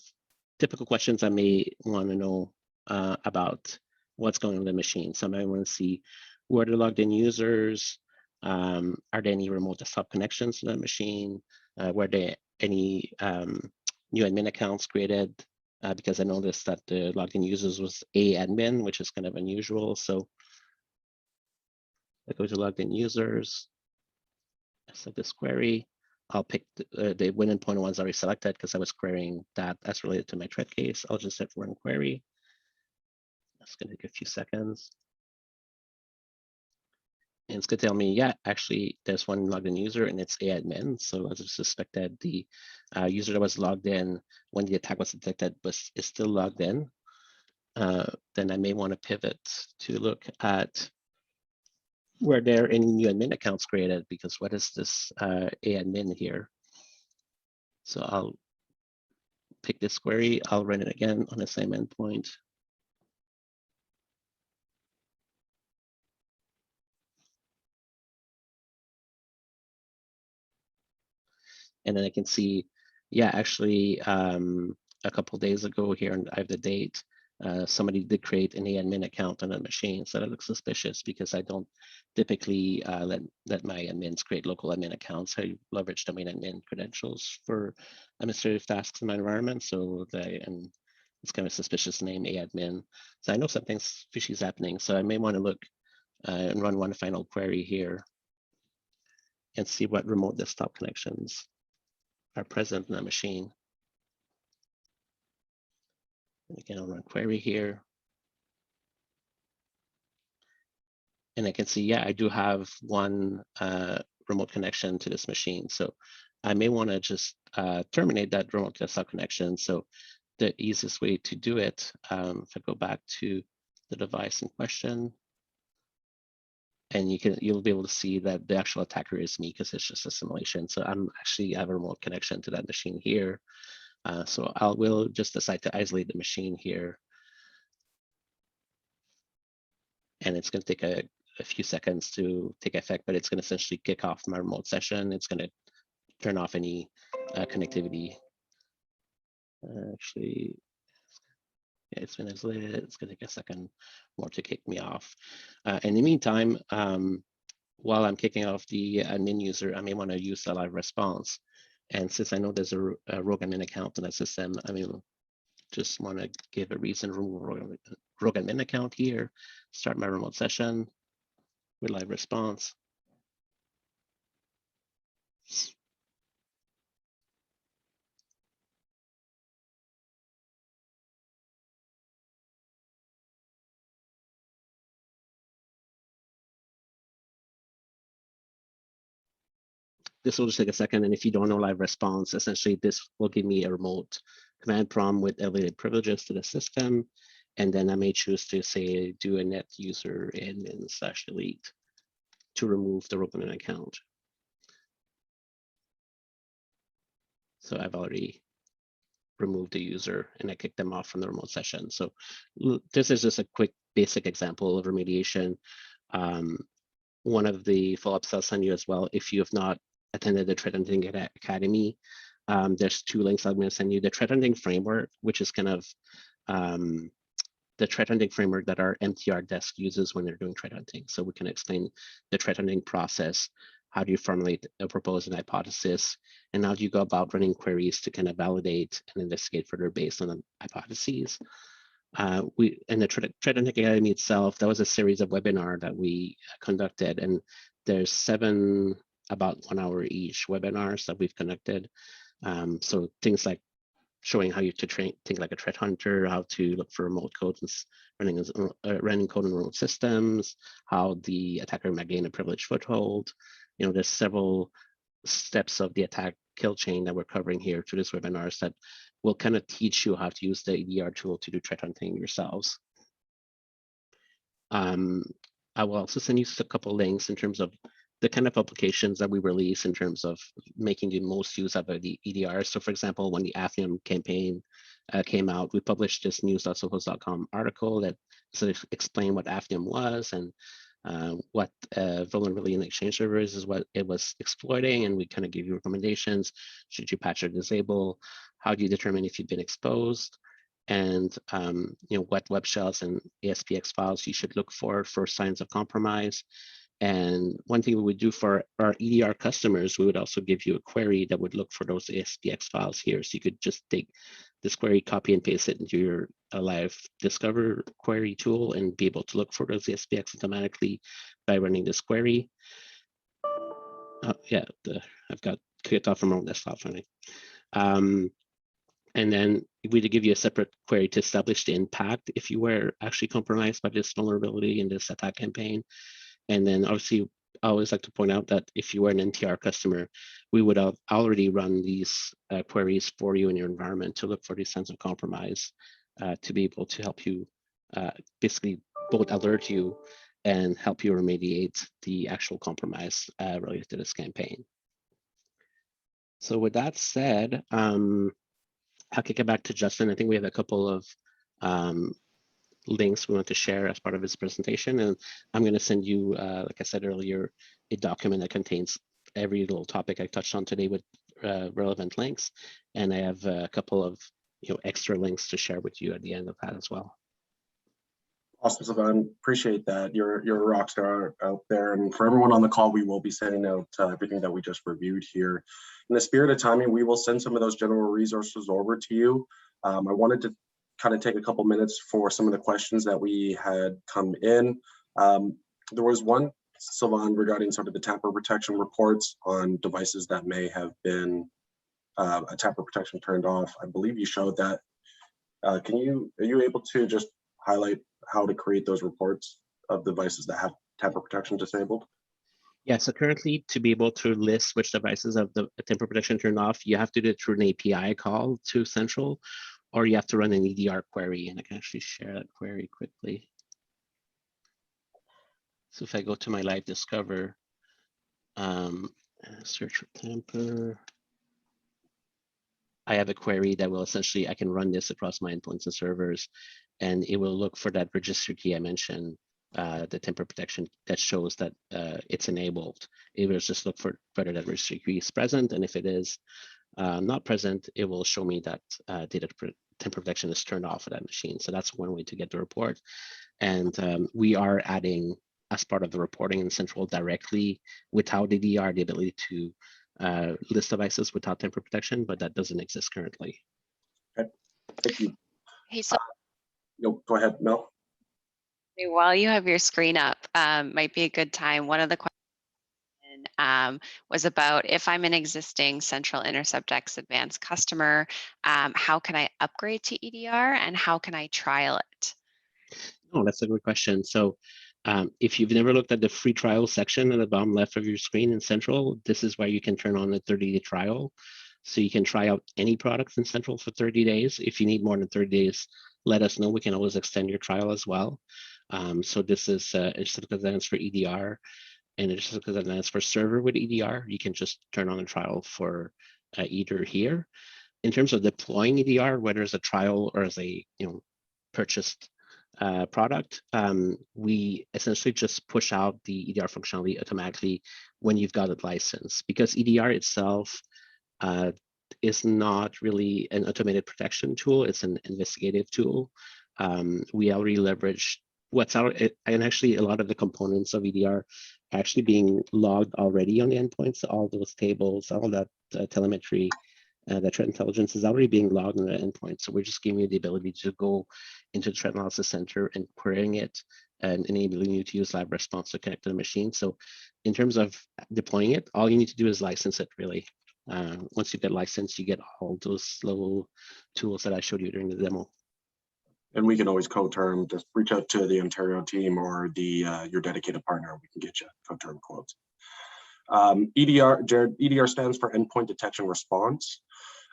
typical questions I may want to know about what's going on with the machine. So I might want to see who are the logged in users, are there any remote desktop connections to that machine, were there any new admin accounts created, because I noticed that the logged in users was a admin, which is kind of unusual. So I go to logged in users, I select this query. I'll pick the win endpoint ones already selected because I was querying that as related to my threat case. I'll just hit run query. That's going to take a few seconds. And it's going to tell me, yeah, actually, there's one logged in user and it's a admin. So as I suspected, the user that was logged in when the attack was detected is still logged in. Then I may want to pivot to look at were there any new admin accounts created, because what is this a admin here? So I'll pick this query, I'll run it again on the same endpoint. And then I can see, yeah, actually, a couple days ago here, and I have the date, somebody did create an admin account on a machine. So that looks suspicious because I don't typically let my admins create local admin accounts. I leverage domain admin credentials for administrative tasks in my environment. So and it's kind of a suspicious name, admin. So I know something fishy is happening. So I may want to look and run one final query here and see what remote desktop connections are present in the machine. And again, I'll run query here. And I can see, yeah, I do have one remote connection to this machine. So I may want to just terminate that remote desktop connection. So the easiest way to do it, if I go back to the device in question, and you'll be able to see that the actual attacker is me because it's just a simulation. So I have a remote connection to that machine here. So we'll just decide to isolate the machine here. And it's going to take a few seconds to take effect, but it's going to essentially kick off my remote session. It's going to turn off any connectivity. Actually, yeah, it's been isolated. It's going to take a second more to kick me off. In the meantime, while I'm kicking off the admin user, I may want to use the live response. And since I know there's a rogue admin account in that system, I mean, just want to give a reason, remove rogue admin account here, start my remote session with live response. This will just take a second, and if you don't know live response, essentially this will give me a remote command prompt with elevated privileges to the system, and then I may choose to say do a net user admin / delete to remove the rogue admin account. So I've already removed the user and I kicked them off from the remote session. So this is just a quick basic example of remediation. One of the follow-ups I'll send you as well, if you have not attended the Threat Hunting Academy, there's 2 links I'm going to send you. The Threat Hunting framework, which is kind of the threat hunting framework that our MTR desk uses when they're doing threat hunting. So we can explain the threat hunting process. How do you formulate a proposed hypothesis? And how do you go about running queries to kind of validate and investigate further based on the hypotheses? In the Threat Hunting Academy itself, that was a series of webinars that we conducted, and there's 7 about 1 hour each webinars that we've conducted. So things like showing how you to think like a threat hunter, how to look for remote code and running code in remote systems, how the attacker might gain a privileged foothold. You know, there's several steps of the attack kill chain that we're covering here through this webinars that will kind of teach you how to use the EDR tool to do threat hunting yourselves. I will also send you a couple links in terms of the kind of applications that we release in terms of making the most use of the EDR. So for example, when the Aphium campaign came out, we published this news.sophos.com article that sort of explained what Aphium was and what vulnerability in Exchange servers is, what it was exploiting, and we kind of give you recommendations. Should you patch or disable? How do you determine if you've been exposed? And you know, what web shells and ASPX files you should look for signs of compromise. And one thing we would do for our EDR customers, we would also give you a query that would look for those ASPX files here. So you could just take this query, copy and paste it into your live Discover query tool and be able to look for those ASPX automatically by running this query. Yeah, I've got kicked off from remote desktop running. And then we'd give you a separate query to establish the impact if you were actually compromised by this vulnerability in this attack campaign. And then obviously, I always like to point out that if you were an NTR customer, we would have already run these queries for you in your environment to look for these signs of compromise to be able to help you basically both alert you and help you remediate the actual compromise related to this campaign. So with that said, I'll kick it back to Justin. I think we have a couple of links we want to share as part of his presentation, and I'm going to send you, like I said earlier, a document that contains every little topic I touched on today with relevant links, and I have a couple of extra links to share with you at the end of that as well. Awesome, Siobhan. Appreciate that. You're a rock star out there. And for everyone on the call, we will be sending out everything that we just reviewed here. In the spirit of timing, we will send some of those general resources over to you. I wanted to kind of take a couple minutes for some of the questions that we had come in. There was one, Siobhan, regarding sort of the tamper protection reports on devices that may have been a tamper protection turned off. I believe you showed that. Are you able to just highlight how to create those reports of devices that have tamper protection disabled? Yeah, so currently to be able to list which devices have the tamper protection turned off, you have to do it through an API call to Central, or you have to run an EDR query, and I can actually share that query quickly. So if I go to my Live Discover, search for tamper, I have a query that will essentially, I can run this across my endpoints and servers, and it will look for that register key I mentioned, the tamper protection that shows that it's enabled. It will just look for whether that register key is present, and if it is not present, it will show me that tamper protection is turned off of that machine. So that's one way to get the report. And we are adding, as part of the reporting in Central directly without EDR, the ability to list devices without tamper protection, but that doesn't exist currently. Okay, thank you. Hey, so No, go ahead, Mel. while you have your screen up, might be a good time. One of the questions was about if I'm an existing Central Intercept X Advanced customer, how can I upgrade to EDR and how can I trial it? Oh, that's a good question. So if you've never looked at the free trial section at the bottom left of your screen in Central, this is where you can turn on a 30-day trial. So you can try out any products in Central for 30 days. If you need more than 30 days, let us know. We can always extend your trial as well. So this is Intercept Advanced for EDR, and Intercept Advanced for server with EDR. You can just turn on a trial for either here. In terms of deploying EDR, whether as a trial or as a purchased product, we essentially just push out the EDR functionality automatically when you've got it licensed, because EDR itself is not really an automated protection tool. It's an investigative tool. We already leverage what's out, and actually a lot of the components of EDR are actually being logged already on the endpoints. So all those tables, all that telemetry, that threat intelligence is already being logged on the endpoint. So we're just giving you the ability to go into the threat analysis center and querying it and enabling you to use live response to connect to the machine. So in terms of deploying it, all you need to do is license it, really. Once you get licensed, you get all those little tools that I showed you during the demo. And we can always co-term, just reach out to the Ontario team or the your dedicated partner. We can get you co-term quotes. EDR, Jared, EDR stands for Endpoint Detection Response.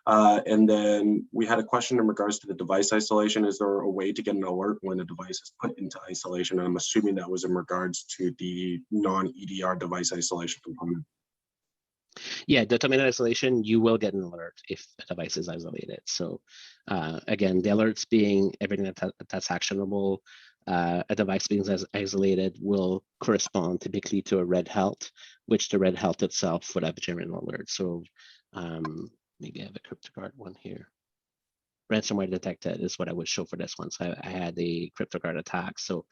And then we had a question in regards to the device isolation. Is there a way to get an alert when a device is put into isolation? And I'm assuming that was in regards to the non-EDR device isolation component. Yeah, the automated isolation, you will get an alert if a device is isolated. So again, the alerts being everything that's actionable, a device being isolated will correspond typically to a red health, which the red health itself would have a general alert. So maybe I have a CryptoGuard one here. Ransomware detected is what I would show for this one. So I had a CryptoGuard attack, so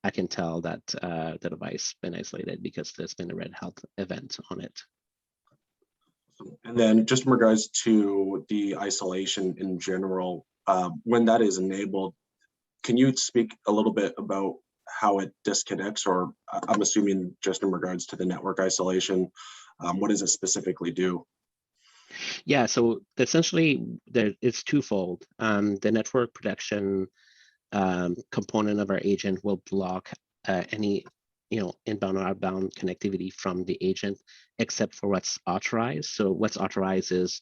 I can tell that the device been isolated because there's been a red health event on it. And then just in regards to the isolation in general, when that is enabled, can you speak a little bit about how it disconnects, or I'm assuming just in regards to the network isolation, what does it specifically do? Yeah, so essentially it's twofold. The network protection component of our agent will block any inbound or outbound connectivity from the agent, except for what's authorized. So what's authorized is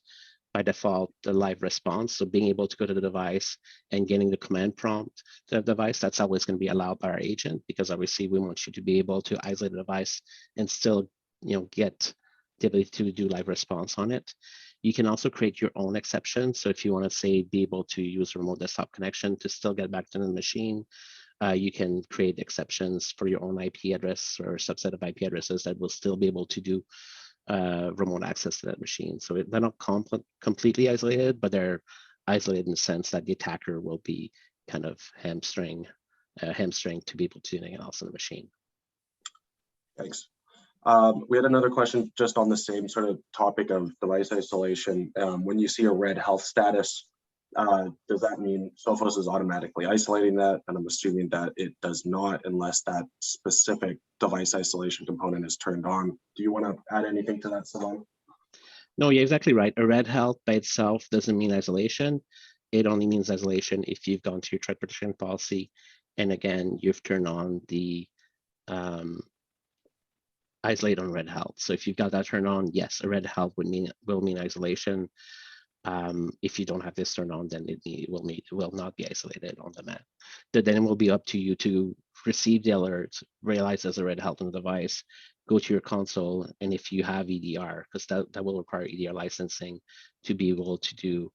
by default the live response. So being able to go to the device and getting the command prompt to the device, that's always going to be allowed by our agent, because obviously we want you to be able to isolate the device and still get the ability to do live response on it. You can also create your own exception. So if you want to say be able to use remote desktop connection to still get back to the machine, you can create exceptions for your own IP address or subset of IP addresses that will still be able to do remote access to that machine. So they're not completely isolated, but they're isolated in the sense that the attacker will be kind of hamstring to be able to do anything else on the machine. Thanks. We had another question just on the same sort of topic of device isolation. When you see a red health status, does that mean Sophos is automatically isolating that? And I'm assuming that it does not unless that specific device isolation component is turned on. Do you want to add anything to that, Savon? No, you're exactly right. A red health by itself doesn't mean isolation. It only means isolation if you've gone to your threat protection policy, and again, you've turned on the isolate on red health. So if you've got that turned on, yes, a red health will mean isolation. If you don't have this turned on, then it will not be isolated on demand. Then it will be up to you to receive the alert, realize there's a red health on the device, go to your console, and if you have EDR, because that will require EDR licensing to be able to do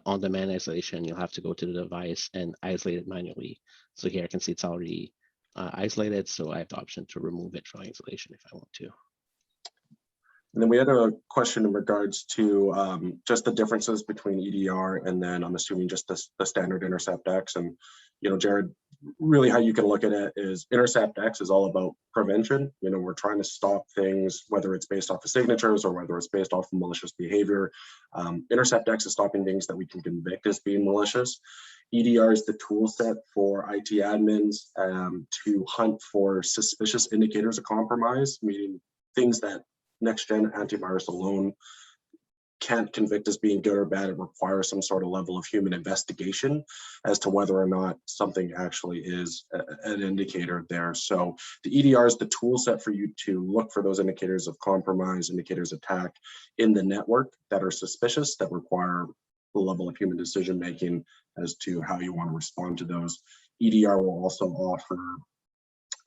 on-demand isolation, you'll have to go to the device and isolate it manually. So here I can see it's already isolated, so I have the option to remove it from isolation if I want to. And then we had a question in regards to just the differences between EDR and then I'm assuming just the standard Intercept X. And, you know, Jared, really how you can look at it is Intercept X is all about prevention. You know, we're trying to stop things, whether it's based off of signatures or whether it's based off of malicious behavior. Intercept X is stopping things that we can convict as being malicious. EDR is the tool set for IT admins to hunt for suspicious indicators of compromise, meaning things that next-gen antivirus alone can't convict as being good or bad. It requires some sort of level of human investigation as to whether or not something actually is an indicator there. So the EDR is the tool set for you to look for those indicators of compromise, indicators of attack in the network that are suspicious, that require the level of human decision-making as to how you want to respond to those. EDR will also offer,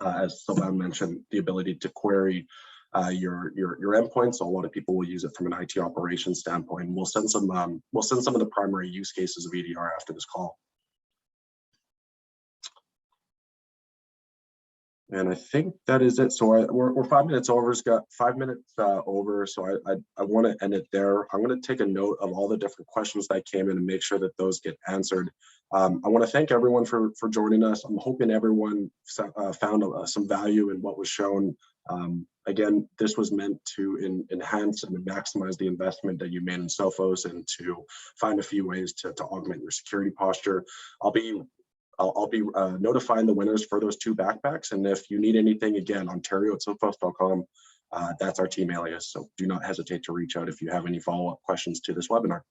as Sylvain mentioned, the ability to query your endpoint. So a lot of people will use it from an IT operations standpoint. We'll send some of the primary use cases of EDR after this call. And I think that is it. So we're 5 minutes over. It's got 5 minutes over. So I want to end it there. I'm going to take a note of all the different questions that came in and make sure that those get answered. I want to thank everyone for joining us. I'm hoping everyone found some value in what was shown. Again, this was meant to enhance and maximize the investment that you made in Sophos and to find a few ways to augment your security posture. I'll be notifying the winners for those 2 backpacks. And if you need anything, again, Ontario@sophos.com, that's our team alias. So do not hesitate to reach out if you have any follow-up questions to this webinar.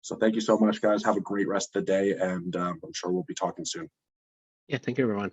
So thank you so much, guys. Have a great rest of the day. And I'm sure we'll be talking soon. Yeah, thank you, everyone.